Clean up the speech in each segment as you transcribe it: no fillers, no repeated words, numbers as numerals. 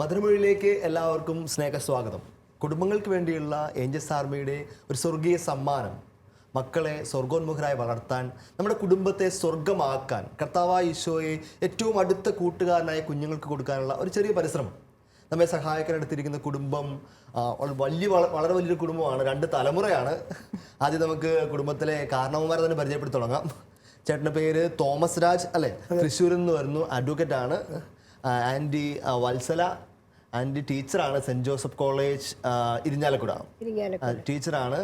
മധുരമൊഴിയിലേക്ക് എല്ലാവർക്കും സ്നേഹസ്വാഗതം. കുടുംബങ്ങൾക്ക് വേണ്ടിയുള്ള ഏഞ്ചൽസ് ആർമിയുടെ ഒരു സ്വർഗീയ സമ്മാനം, മക്കളെ സ്വർഗോന്മുഖരായി വളർത്താൻ, നമ്മുടെ കുടുംബത്തെ സ്വർഗമാക്കാൻ കർത്താവായ ഈശോയെ ഏറ്റവും അടുത്ത കൂട്ടുകാരനായ കുഞ്ഞുങ്ങൾക്ക് കൊടുക്കാനുള്ള ഒരു ചെറിയ പരിശ്രമം. നമ്മെ സഹായിക്കാനെടുത്തിരിക്കുന്ന കുടുംബം വളരെ വലിയൊരു കുടുംബമാണ്. 2 തലമുറയാണ്. ആദ്യം നമുക്ക് കുടുംബത്തിലെ കാരണവന്മാരെ തന്നെ പരിചയപ്പെടുത്തി തുടങ്ങാം. ചേട്ടൻ്റെ പേര് തോമസ് രാജ് അല്ലേ? തൃശ്ശൂരിൽ നിന്ന് വരുന്നു, അഡ്വക്കേറ്റ് ആണ്. ആൻറ്റി വത്സല, ആൻറ്റി ടീച്ചറാണ്, സെൻറ്റ് ജോസഫ് കോളേജ് ഇരിഞ്ഞാലക്കുട ടീച്ചറാണ്.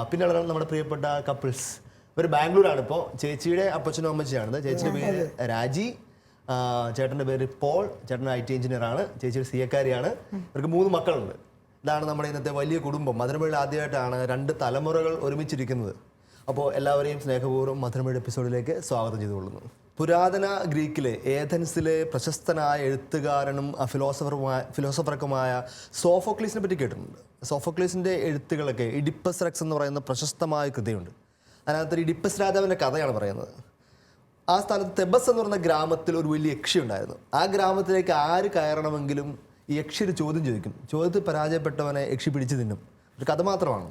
പിന്നെ നമ്മുടെ പ്രിയപ്പെട്ട കപ്പിൾസ്, ഇവർ ബാംഗ്ലൂരാണ് ഇപ്പോൾ. ചേച്ചിയുടെ അപ്പച്ചനും അമ്മച്ചിയാണിത്. ചേച്ചിയുടെ പേര് രാജി, ചേട്ടൻ്റെ പേര് പോൾ. ചേട്ടൻ IT എഞ്ചിനീയറാണ്, ചേച്ചിയുടെ സിയക്കാരിയാണ്. ഇവർക്ക് 3 മക്കളുണ്ട്. ഇതാണ് നമ്മുടെ ഇന്നത്തെ വലിയ കുടുംബം. മധുരമൊഴിയിൽ ആദ്യമായിട്ടാണ് 2 തലമുറകൾ ഒരുമിച്ചിരിക്കുന്നത്. അപ്പോൾ എല്ലാവരെയും സ്നേഹപൂർവ്വം മധുരമൊഴി എപ്പിസോഡിലേക്ക് സ്വാഗതം ചെയ്തുകൊള്ളുന്നു. പുരാതന ഗ്രീക്കിലെ ഏഥൻസിലെ പ്രശസ്തനായ എഴുത്തുകാരനും ഫിലോസഫർക്കുമായ സോഫോക്ലീസിനെ പറ്റി കേട്ടിട്ടുണ്ട്. സോഫോക്ലീസിൻ്റെ എഴുത്തുകളൊക്കെ ഇഡിപ്പസ് റെക്സ് എന്ന് പറയുന്ന പ്രശസ്തമായ കൃതിയുണ്ട്. അതിനകത്തൊരു ഇഡിപ്പസ് രാജാവിൻ്റെ കഥയാണ് പറയുന്നത്. ആ സ്ഥലത്ത് തെബസ് എന്ന് പറയുന്ന ഗ്രാമത്തിൽ ഒരു വലിയ യക്ഷി ഉണ്ടായിരുന്നു. ആ ഗ്രാമത്തിലേക്ക് ആര് കയറണമെങ്കിലും ഈ യക്ഷി ഒരു ചോദ്യം ചോദിക്കും. ചോദ്യത്തിൽ പരാജയപ്പെട്ടവനെ യക്ഷി പിടിച്ചു തിന്നും. ഒരു കഥ മാത്രമാണ്.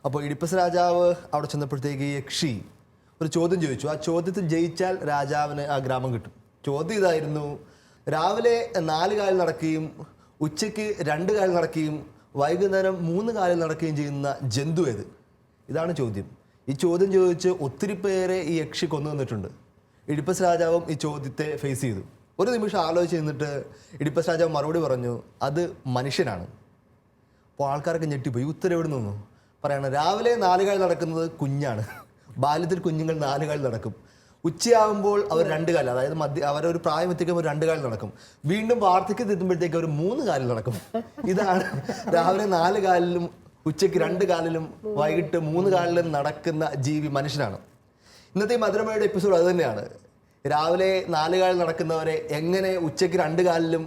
അപ്പോൾ ഇഡിപ്പസ് രാജാവ് അവിടെ ചെന്നപ്പോഴത്തേക്ക് ഈ യക്ഷി ഒരു ചോദ്യം ചോദിച്ചു. ആ ചോദ്യത്തിൽ ജയിച്ചാൽ രാജാവിന് ആ ഗ്രാമം കിട്ടും. ചോദ്യം ഇതായിരുന്നു: രാവിലെ 4 കാലിൽ നടക്കുകയും ഉച്ചയ്ക്ക് 2 കാലിൽ നടക്കുകയും വൈകുന്നേരം 3 കാലിൽ നടക്കുകയും ചെയ്യുന്ന ജന്തു ഏത്? ഇതാണ് ചോദ്യം. ഈ ചോദ്യം ചോദിച്ച് ഒത്തിരി പേരെ ഈ യക്ഷി കൊന്നു വന്നിട്ടുണ്ട്. ഇഡിപ്പസ് രാജാവും ഈ ചോദ്യത്തെ ഫേസ് ചെയ്തു. ഒരു നിമിഷം ആലോചിച്ച് നിന്നിട്ട് ഇഡിപ്പസ് രാജാവ് മറുപടി പറഞ്ഞു, അത് മനുഷ്യനാണ്. അപ്പോൾ ആൾക്കാരൊക്കെ ഞെട്ടിപ്പോയി. ഉത്തരം എവിടെ നിന്നു? പറയണം, രാവിലെ 4 കാലിൽ നടക്കുന്നത് കുഞ്ഞാണ്. ബാല്യത്തിൽ കുഞ്ഞുങ്ങൾ 4 കാലിൽ നടക്കും. ഉച്ചയാകുമ്പോൾ അവർ 2 കാലിൽ, അതായത് അവരൊരു പ്രായം എത്തിക്കുമ്പോൾ 2 കാലിൽ നടക്കും. വീണ്ടും വാർദ്ധക്യത്തിൽ എത്തുമ്പോഴത്തേക്ക് അവർ 3 കാലിൽ നടക്കും. ഇതാണ് രാവിലെ 4 കാലിലും ഉച്ചയ്ക്ക് 2 കാലിലും വൈകിട്ട് 3 കാലിലും നടക്കുന്ന ജീവി മനുഷ്യനാണ്. ഇന്നത്തെ മധുരമൊഴിയുടെ എപ്പിസോഡ് അത് തന്നെയാണ്. രാവിലെ 4 കാലിൽ നടക്കുന്നവരെ എങ്ങനെ ഉച്ചയ്ക്ക് 2 കാലിലും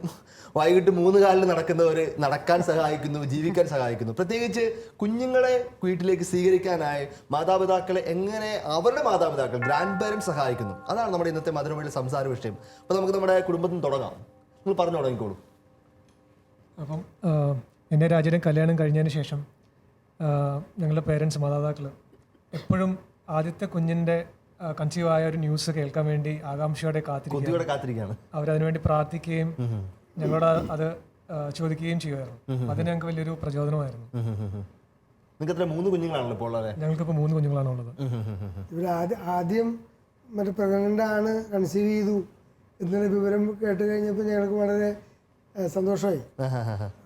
വൈകിട്ട് 3 കാലിലും നടക്കുന്നവർ നടക്കാൻ സഹായിക്കുന്നു, ജീവിക്കാൻ സഹായിക്കുന്നു. പ്രത്യേകിച്ച് കുഞ്ഞുങ്ങളെ വീട്ടിലേക്ക് സ്വീകരിക്കാനായി മാതാപിതാക്കളെ എങ്ങനെ അവരുടെ മാതാപിതാക്കൾ ഗ്രാൻഡ് പേരൻസ് സഹായിക്കുന്നു. അതാണ് നമ്മുടെ ഇന്നത്തെ മധുരമൊഴിയുടെ സംസാര വിഷയം. അപ്പോൾ നമുക്ക് നമ്മുടെ കുടുംബത്തിന് തുടങ്ങാം. നിങ്ങൾ പറഞ്ഞു തുടങ്ങിക്കോളൂ. അപ്പം എൻ്റെ രാജ്യയുടെ കല്യാണം കഴിഞ്ഞതിന് ശേഷം ഞങ്ങളുടെ പേരൻസ്, മാതാപിതാക്കൾ എപ്പോഴും ആദ്യത്തെ കുഞ്ഞിൻ്റെ കൺസീവായ ഒരു ന്യൂസ് കേൾക്കാൻ വേണ്ടി ആകാംക്ഷയോടെ കാത്തിരിക്കുകയാണ്. അവരതിനുവേണ്ടി പ്രാർത്ഥിക്കുകയും ഞങ്ങളോട് അത് ചോദിക്കുകയും ചെയ്യുമായിരുന്നു. അത് ഞങ്ങൾക്ക് വലിയൊരു പ്രചോദനമായിരുന്നു. നിങ്ങൾക്ക് 3 കുഞ്ഞുങ്ങളാണല്ലോ ഇപ്പോൾ ഉള്ളത്? ഞങ്ങൾക്കിപ്പോൾ 3 കുഞ്ഞുങ്ങളാണ് ഉള്ളത്. ഇവർ ആദ്യം മറ്റേ പ്രഗ്നൻ്റ് ആണ്, കൺസീവ് ചെയ്തു എന്നുള്ള വിവരം കേട്ട് കഴിഞ്ഞപ്പോൾ ഞങ്ങൾക്ക് വളരെ സന്തോഷമായി.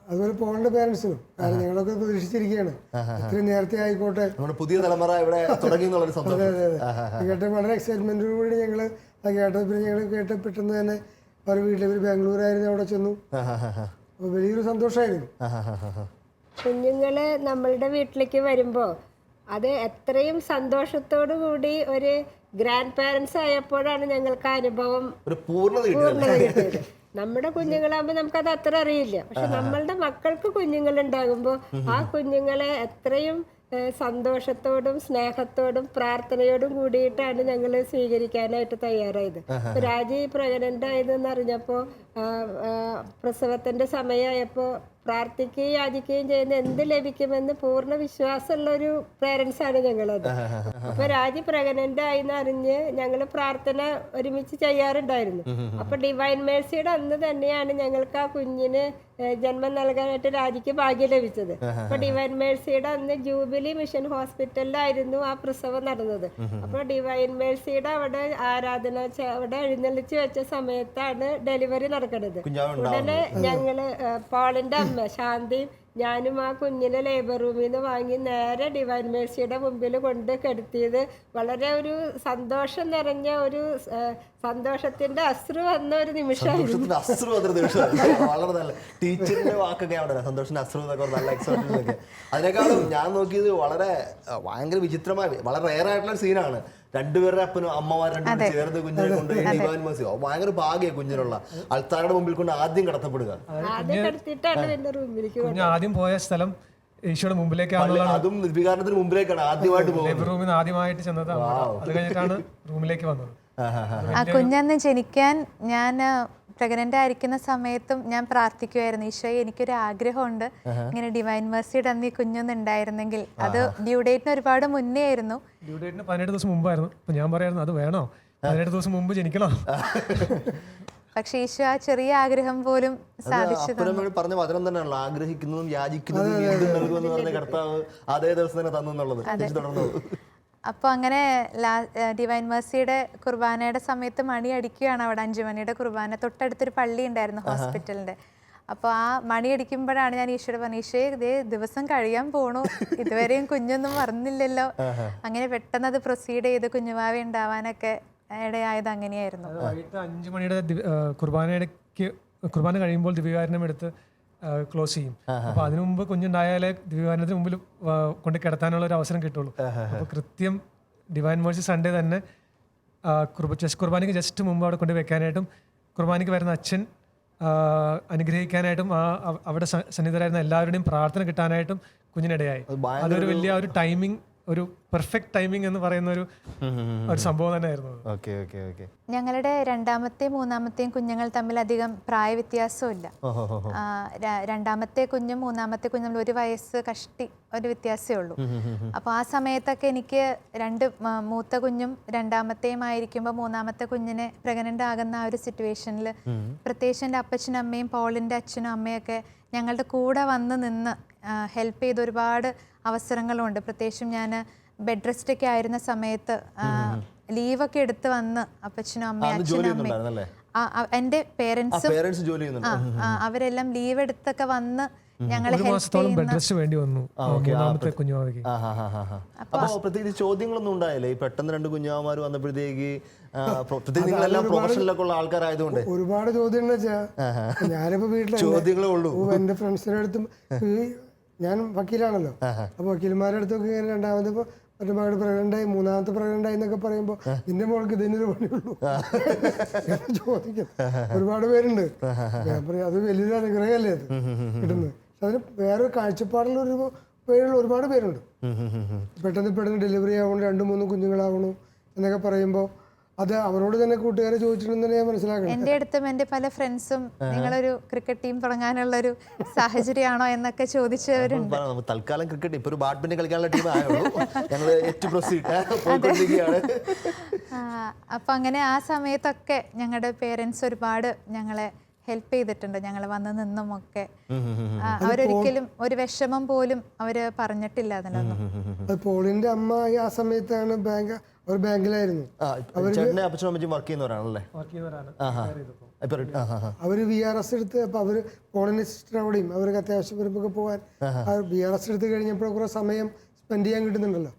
അതുപോലെ പോകേണ്ട പേരൻസിനും, കാരണം ഞങ്ങളൊക്കെ പ്രതീക്ഷിച്ചിരിക്കുകയാണ് ഇത്രയും നേരത്തെ ആയിക്കോട്ടെ, പുതിയ തലമുറ ഇവിടെ തുടങ്ങി. അതെ അതെ അതെ, കേട്ട വളരെ എക്സൈറ്റ്മെന്റോടുകൂടി ഞങ്ങൾ കേട്ടത്. പിന്നെ ഞങ്ങൾ കേട്ട പെട്ടെന്ന് തന്നെ അവർ വീട്ടിൽ, ഇവർ ബാംഗ്ലൂരായിരുന്നു, അവിടെ ചെന്നു. അപ്പോൾ വലിയൊരു സന്തോഷമായിരുന്നു. കുഞ്ഞുങ്ങള് നമ്മളുടെ വീട്ടിലേക്ക് വരുമ്പോൾ അത് എത്രയും സന്തോഷത്തോടു കൂടി ഒരു ഗ്രാൻഡ് പാരൻസ് ആയപ്പോഴാണ് ഞങ്ങൾക്ക് ആ അനുഭവം പൂർണ്ണത കിട്ടിയത്. നമ്മുടെ കുഞ്ഞുങ്ങളാകുമ്പോൾ നമുക്കത് അത്ര അറിയില്ല. പക്ഷെ നമ്മളുടെ മക്കൾക്ക് കുഞ്ഞുങ്ങൾ ഉണ്ടാകുമ്പോൾ ആ കുഞ്ഞുങ്ങളെ എത്രയും സന്തോഷത്തോടും സ്നേഹത്തോടും പ്രാർത്ഥനയോടും കൂടിയിട്ടാണ് ഞങ്ങൾ സ്വീകരിക്കാനായിട്ട് തയ്യാറായത്. രാജി പ്രഗ്നന്റ് ആയതെന്ന് അറിഞ്ഞപ്പോൾ പ്രസവത്തിന്റെ സമയമായപ്പോൾ പ്രാർത്ഥിക്കുകയും യാചിക്കുകയും ചെയ്യുന്ന എന്ത് ലഭിക്കുമെന്ന് പൂർണ്ണ വിശ്വാസമുള്ള ഒരു പേരൻസ് ആണ് ഞങ്ങളത്. അപ്പൊ രാജി പ്രഗ്നന്റ് ആയിന്ന് അറിഞ്ഞ് ഞങ്ങൾ പ്രാർത്ഥന ഒരുമിച്ച് ചെയ്യാറുണ്ടായിരുന്നു. അപ്പൊ ഡിവൈൻ മേഴ്സിയുടെ അന്ന് തന്നെയാണ് ഞങ്ങൾക്ക് ആ കുഞ്ഞിന് ജന്മം നൽകാനായിട്ട് രാജിക്ക് ഭാഗ്യം ലഭിച്ചത്. അപ്പൊ ഡിവൈൻ മേഴ്സിയുടെ അന്ന് ജൂബിലി മിഷൻ ഹോസ്പിറ്റലിലായിരുന്നു ആ പ്രസവം നടന്നത്. അപ്പൊ ഡിവൈൻ മേഴ്സിയുടെ അവിടെ ആരാധന അവിടെ എഴുന്നള്ളിച്ച് വെച്ച സമയത്താണ് ഡെലിവറി നടക്കുന്നത്. ഉടനെ ഞങ്ങള് പോളിന്റെ അമ്മ ശാന്തി ഞാനും ആ കുഞ്ഞിനെ ലേബർ റൂമിൽ നിന്ന് വാങ്ങി നേരെ ഡിവൈൻ മേഴ്സിയുടെ മുമ്പിൽ കൊണ്ട് കിടത്തിയത് വളരെ ഒരു സന്തോഷം നിറഞ്ഞ ഒരു സന്തോഷത്തിന്റെ അശ്രു വന്ന ഒരു നിമിഷമായിരുന്നു. വളരെ നല്ല ടീച്ചറിന്റെ വാക്കൊക്കെ അവിടെ സന്തോഷത്തിന്റെ അശ്രു നല്ല എക്സൈറ്റ്മെന്റ്. അതിനേക്കാളും ഞാൻ നോക്കിയത് വളരെ ഭയങ്കര വിചിത്രമായ വളരെ റെയർ ആയിട്ടുള്ള സീനാണ്. 2 പേരുടെ അപ്പനും അമ്മമാർ 2 പേരും ചേർന്ന് കുഞ്ഞിനെ കൊണ്ട് ഡിവൈൻ മേഴ്സി, ഭയങ്കര ഭാഗ്യ കുഞ്ഞിനുള്ള അൾത്താരയുടെ മുമ്പിൽ കൊണ്ട് ആദ്യം കടത്തപ്പെടുക. ആദ്യം പോയ സ്ഥലം ഈശോയുടെ മുമ്പിലേക്കാണ്. അതും നിർവികാരണത്തിന് മുമ്പിലേക്കാണ് ആദ്യമായിട്ട് പോകുന്നത്. റൂമിൽ ആദ്യമായിട്ട് ചെന്നത്. അത് കഴിഞ്ഞിട്ടാണ് റൂമിലേക്ക് വന്നത്. ആ കുഞ്ഞന്ന് ജനിക്കാൻ ഞാൻ പ്രഗ്നന്റ് ആയിരിക്കുന്ന സമയത്തും ഞാൻ പ്രാർത്ഥിക്കുമായിരുന്നു, ഈശോയെ എനിക്കൊരു ആഗ്രഹമുണ്ട് ഇങ്ങനെ ഡിവൈൻ മേഴ്സിയുടെ അന്ന് ഈ കുഞ്ഞൊന്നുണ്ടായിരുന്നെങ്കിൽ. അത് ഡ്യൂ ഡേറ്റിന് ഒരുപാട് മുന്നേ ആയിരുന്നു. ഡ്യൂ ഡേറ്റിന് 18 ദിവസം മുമ്പായിരുന്നു. അപ്പം ഞാൻ പറയായിരുന്നു അത് വേണോ, 18 ദിവസം മുമ്പ് ജനിക്കണം. പക്ഷെ ഈശോ ആ ചെറിയ ആഗ്രഹം പോലും സാധിച്ചു. പറഞ്ഞ വചനം തന്നെയാണല്ലോ, ആഗ്രഹിക്കുന്നതും യാചിക്കുന്നതും വീണ്ടും നൽകുമെന്ന് പറഞ്ഞ കർത്താവ് അതേ ദിവസം തന്നെ തന്നു എന്നുള്ളത്. തുടർന്നത് അപ്പോൾ അങ്ങനെ ഡിവൈൻ മേഴ്സിയുടെ കുർബാനയുടെ സമയത്ത് മണി അടിക്കുകയാണ് അവിടെ. 5 മണിയുടെ കുർബാന, തൊട്ടടുത്തൊരു പള്ളി ഉണ്ടായിരുന്നു ഹോസ്പിറ്റലിൻ്റെ. അപ്പോൾ ആ മണി അടിക്കുമ്പോഴാണ് ഞാൻ ഈശോയോട് പറഞ്ഞു, ഈശോയെ ഇതേ ദിവസം കഴിയാൻ പോണു, ഇതുവരെയും കുഞ്ഞൊന്നും മറന്നില്ലല്ലോ. അങ്ങനെ പെട്ടെന്ന് അത് പ്രൊസീഡ് ചെയ്ത് കുഞ്ഞുവാവ ഉണ്ടാവാനൊക്കെ ഇടയായത് അങ്ങനെയായിരുന്നു. വൈകിട്ട് 5 മണിയുടെ കുർബാന കഴിയുമ്പോൾ ദിവ്യകാരുണ്യം എടുത്ത് ക്ലോസ് ചെയ്യും. അപ്പൊ അതിനു മുമ്പ് കുഞ്ഞുണ്ടായാലേ ദിവ്യകാരുണ്യത്തിന് മുമ്പിൽ കൊണ്ട് കിടത്താനുള്ള ഒരു അവസരം കിട്ടുള്ളൂ. അപ്പൊ കൃത്യം ഡിവൈൻ മേഴ്സി സൺഡേ തന്നെ കുർബാനയ്ക്ക് ജസ്റ്റ് മുമ്പ് അവിടെ കൊണ്ട് വെക്കാനായിട്ടും കുർബാനയ്ക്ക് വരുന്ന അച്ഛൻ അനുഗ്രഹിക്കാനായിട്ടും അവിടെ സന്നിധരായിരുന്ന എല്ലാവരുടെയും പ്രാർത്ഥന കിട്ടാനായിട്ടും കുഞ്ഞിനിടയായി. അതൊരു വലിയ ഒരു ടൈമിംഗ്, ഒരു പെർഫെക്റ്റ് ടൈമിംഗ് എന്ന് പറയുന്ന ഒരു സംഭവം തന്നെയായിരുന്നു. ഞങ്ങളുടെ രണ്ടാമത്തെയും മൂന്നാമത്തെയും കുഞ്ഞുങ്ങൾ തമ്മിൽ അധികം പ്രായ വ്യത്യാസമില്ല. രണ്ടാമത്തെ കുഞ്ഞും മൂന്നാമത്തെ കുഞ്ഞും തമ്മിൽ 1 വയസ്സ് കഷ്ടി ഒരു വ്യത്യാസമേ ഉള്ളൂ. അപ്പോൾ ആ സമയത്തൊക്കെ എനിക്ക് മൂത്ത കുഞ്ഞും രണ്ടാമത്തെയും ആയിരിക്കുമ്പോൾ മൂന്നാമത്തെ കുഞ്ഞിനെ പ്രഗ്നന്റ് ആകുന്ന ആ ഒരു സിറ്റുവേഷനിൽ പ്രത്യേകിച്ച് എൻ്റെ അപ്പച്ചനും അമ്മയും പോളിൻ്റെ അച്ഛനും അമ്മയൊക്കെ ഞങ്ങളുടെ കൂടെ വന്ന് നിന്ന് ഹെൽപ്പ് ചെയ്ത് ഒരുപാട് അവസരങ്ങളുണ്ട്. പ്രത്യേകിച്ചും ഞാൻ ബെഡ് റെസ്റ്റ് ഒക്കെ ആയിരുന്ന സമയത്ത് ലീവൊക്കെ എടുത്ത് വന്ന് അപ്പച്ചനും അമ്മയും അച്ഛനും അമ്മയും എൻ്റെ പേരൻസും അവരെല്ലാം ലീവ് എടുത്തൊക്കെ വന്ന് ഞങ്ങളെ പ്രത്യേകിച്ച് ചോദ്യങ്ങളൊന്നും ഉണ്ടായില്ലേ പെട്ടെന്ന് 2 കുഞ്ഞാമാർ വന്നപ്പോഴത്തേക്ക്? പ്രൊഫഷനിലൊക്കെ ഉള്ള ആൾക്കാരായതുകൊണ്ട് ഒരുപാട് ചോദ്യങ്ങൾ ഞാനിപ്പോ വീട്ടിൽ ചോദ്യങ്ങളേ ഉള്ളൂ. എന്റെ ഫ്രണ്ട്സിന്റെ അടുത്തും ഞാൻ വക്കീലാണല്ലോ, അപ്പൊ വക്കീൽമാരുടെ അടുത്തൊക്കെ ഇങ്ങനെ രണ്ടാമത് മറ്റേ മകളുടെ പ്രഗ്നന്റായി, മൂന്നാമത്തെ പ്രഗ്നന്റായി എന്നൊക്കെ പറയുമ്പോ നിന്റെ മോൾക്ക് ഇതിനൊരു പണിയുള്ളൂ ചോദിക്കും. ഒരുപാട് പേരുണ്ട്. ഞാൻ പറയാം അത് വലിയൊരു അനുഗ്രഹമല്ലേ അത് കിട്ടുന്നത്. അതിന് വേറൊരു കാഴ്ചപ്പാടുള്ള ഒരുപാട് പേരുണ്ട്. പെട്ടെന്ന് ഡെലിവറി ആവണം, 2-3 കുഞ്ഞുങ്ങളാവണം എന്നൊക്കെ പറയുമ്പോൾ അത് അവരോട് തന്നെ കൂട്ടുകാരെ ചോദിച്ചിട്ടുണ്ടെന്ന് ഞാൻ മനസ്സിലാക്കണം. എൻ്റെ അടുത്തും എൻ്റെ പല ഫ്രണ്ട്സും നിങ്ങളൊരു ക്രിക്കറ്റ് ടീം തുടങ്ങാനുള്ള ഒരു സാഹചര്യമാണോ എന്നൊക്കെ ചോദിച്ചവരുണ്ട്. തൽക്കാലം ക്രിക്കറ്റ് ഇപ്പൊ ഒരു ബാഡ്മിന്റൺ കളിക്കാനുള്ള ടീം അപ്പൊ അങ്ങനെ ആ സമയത്തൊക്കെ ഞങ്ങളുടെ പേരൻസ് ഒരുപാട് ഞങ്ങളെ ഹെൽപ്പ് ചെയ്തിട്ടുണ്ട്. ഞങ്ങൾ വന്ന് നിന്നുമൊക്കെ അവരൊരിക്കലും ഒരു വിഷമം പോലും അവര് പറഞ്ഞിട്ടില്ല അതിനൊന്നും. പോളിന്റെ അമ്മ ആ സമയത്താണ് ബാങ്കിലായിരുന്നു. അവര് VRS എടുത്ത് അപ്പൊ അവര് പോളിന്റെ സിസ്റ്റർ അവിടെയും അവർക്ക് അത്യാവശ്യം വരുമ്പോ പോവാൻ VRS എടുത്ത് കഴിഞ്ഞപ്പോൾ കുറെ സമയം സ്പെൻഡ് ചെയ്യാൻ കിട്ടുന്നുണ്ടല്ലോ.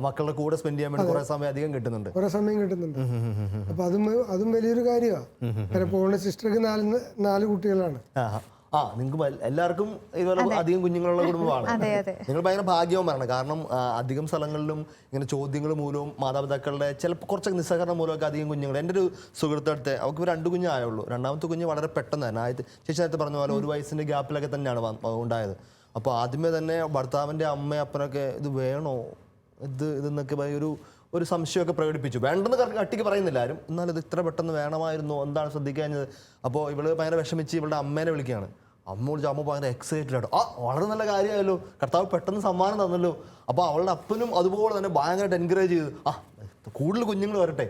മക്കളുടെ കൂടെ സ്പെൻഡ് ചെയ്യാൻ വേണ്ടി കുറെ സമയം അധികം കിട്ടുന്നുണ്ട്. അപ്പൊ അതും വലിയൊരു കാര്യമാണ്. പോളിന്റെ സിസ്റ്റർക്ക് 4 കുട്ടികളാണ്. നിങ്ങൾക്ക് എല്ലാവർക്കും ഇതുപോലെ അധികം കുഞ്ഞുങ്ങളുള്ള കുടുംബമാണ്. നിങ്ങൾ ഭയങ്കര ഭാഗ്യവുമാണ്. കാരണം അധികം സ്ഥലങ്ങളിലും ഇങ്ങനെ ചോദ്യങ്ങൾ മൂലവും മാതാപിതാക്കളുടെ ചിലപ്പോൾ കുറച്ചൊക്കെ നിസ്സഹകരണം മൂലമൊക്കെ അധികം കുഞ്ഞുങ്ങൾ. എൻ്റെ ഒരു സുഹൃത്തടുത്ത് അവർക്ക് 2 കുഞ്ഞായുള്ളൂ. രണ്ടാമത്തെ കുഞ്ഞ് വളരെ പെട്ടെന്ന് തന്നെ ചേച്ചി നേരത്തെ പറഞ്ഞ പോലെ 1 വയസ്സിൻ്റെ ഗ്യാപ്പിലൊക്കെ തന്നെയാണ് ഉണ്ടായത്. അപ്പോൾ ആദ്യമേ തന്നെ ഭർത്താവിൻ്റെ അമ്മയും അപ്പനൊക്കെ ഇത് വേണോ ഇതെന്നൊക്കെ ഒരു സംശയമൊക്കെ പ്രകടിപ്പിച്ചു. വേണ്ടെന്ന് കട്ടിക്ക് പറയുന്നില്ല ആരും, എന്നാൽ ഇത് ഇത്ര പെട്ടെന്ന് വേണമായിരുന്നു, എന്താണ് ശ്രദ്ധിക്കാഞ്ഞത്. അപ്പോൾ ഇവള് ഭയങ്കര വിഷമിച്ച് ഇവളുടെ അമ്മേനെ വിളിക്കുകയാണ്. അമ്മ ഭയങ്കര എക്സൈറ്റഡ് ആയിട്ട് വളരെ നല്ല കാര്യമായല്ലോ, കർത്താവ് പെട്ടെന്ന് സമ്മാനം തന്നല്ലോ. അപ്പോൾ അവളുടെ അപ്പനും അതുപോലെ തന്നെ ഭയങ്കരമായിട്ട് എൻകറേജ് ചെയ്തു, കൂടുതൽ കുഞ്ഞുങ്ങൾ വരട്ടെ.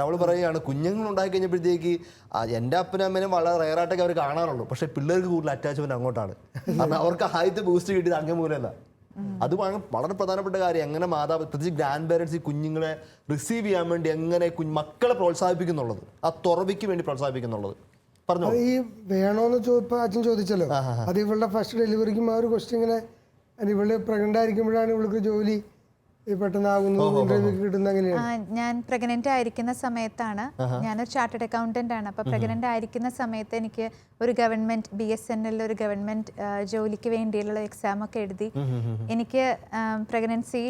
അവൾ പറയുകയാണ് കുഞ്ഞുങ്ങൾ ഉണ്ടായി കഴിഞ്ഞപ്പോഴത്തേക്ക് എൻ്റെ അപ്പനും അമ്മേനും വളരെ റയറായിട്ടൊക്കെ അവർ കാണാറുള്ളൂ, പക്ഷേ പിള്ളേർക്ക് കൂടുതൽ അറ്റാച്ച്മെന്റ് അങ്ങോട്ടാണ്. കാരണം അവർക്ക് ആദ്യത്തെ ബൂസ്റ്റ് കിട്ടിയത് അങ്ങ് മൂലമല്ല. അത് വളരെ പ്രധാനപ്പെട്ട കാര്യം. എങ്ങനെ പ്രത്യേകിച്ച് ഗ്രാൻഡ് പേരൻസ് ഈ കുഞ്ഞുങ്ങളെ റിസീവ് ചെയ്യാൻ വേണ്ടി എങ്ങനെ മക്കളെ പ്രോത്സാഹിപ്പിക്കുന്നുള്ളത്, ആ തുറവിക്ക് വേണ്ടി പ്രോത്സാഹിപ്പിക്കുന്നുള്ളത് പറഞ്ഞു. ഈ വേണോന്ന് അച്ഛൻ ചോദിച്ചല്ലോ, അത് ഇവളുടെ ഫസ്റ്റ് ഡെലിവറിക്കും ആ ഒരു ക്വസ്റ്റ്യൻ ഇങ്ങനെ ഇവള് പ്രഗ്നന്റ് ആയിരിക്കുമ്പോഴാണ് ഇവൾക്ക് ജോലി ഞാൻ പ്രഗ്നന്റ് ആയിരിക്കുന്ന സമയത്താണ്, ഞാനൊരു ചാർട്ടേഡ് അക്കൗണ്ടന്റ് ആണ്. അപ്പൊ പ്രഗ്നന്റ് ആയിരിക്കുന്ന സമയത്ത് എനിക്ക് ഒരു ഗവൺമെന്റ് BSNL ഒരു ഗവൺമെന്റ് ജോലിക്ക് വേണ്ടിയുള്ള എക്സാം ഒക്കെ എഴുതി. എനിക്ക് പ്രഗ്നൻസി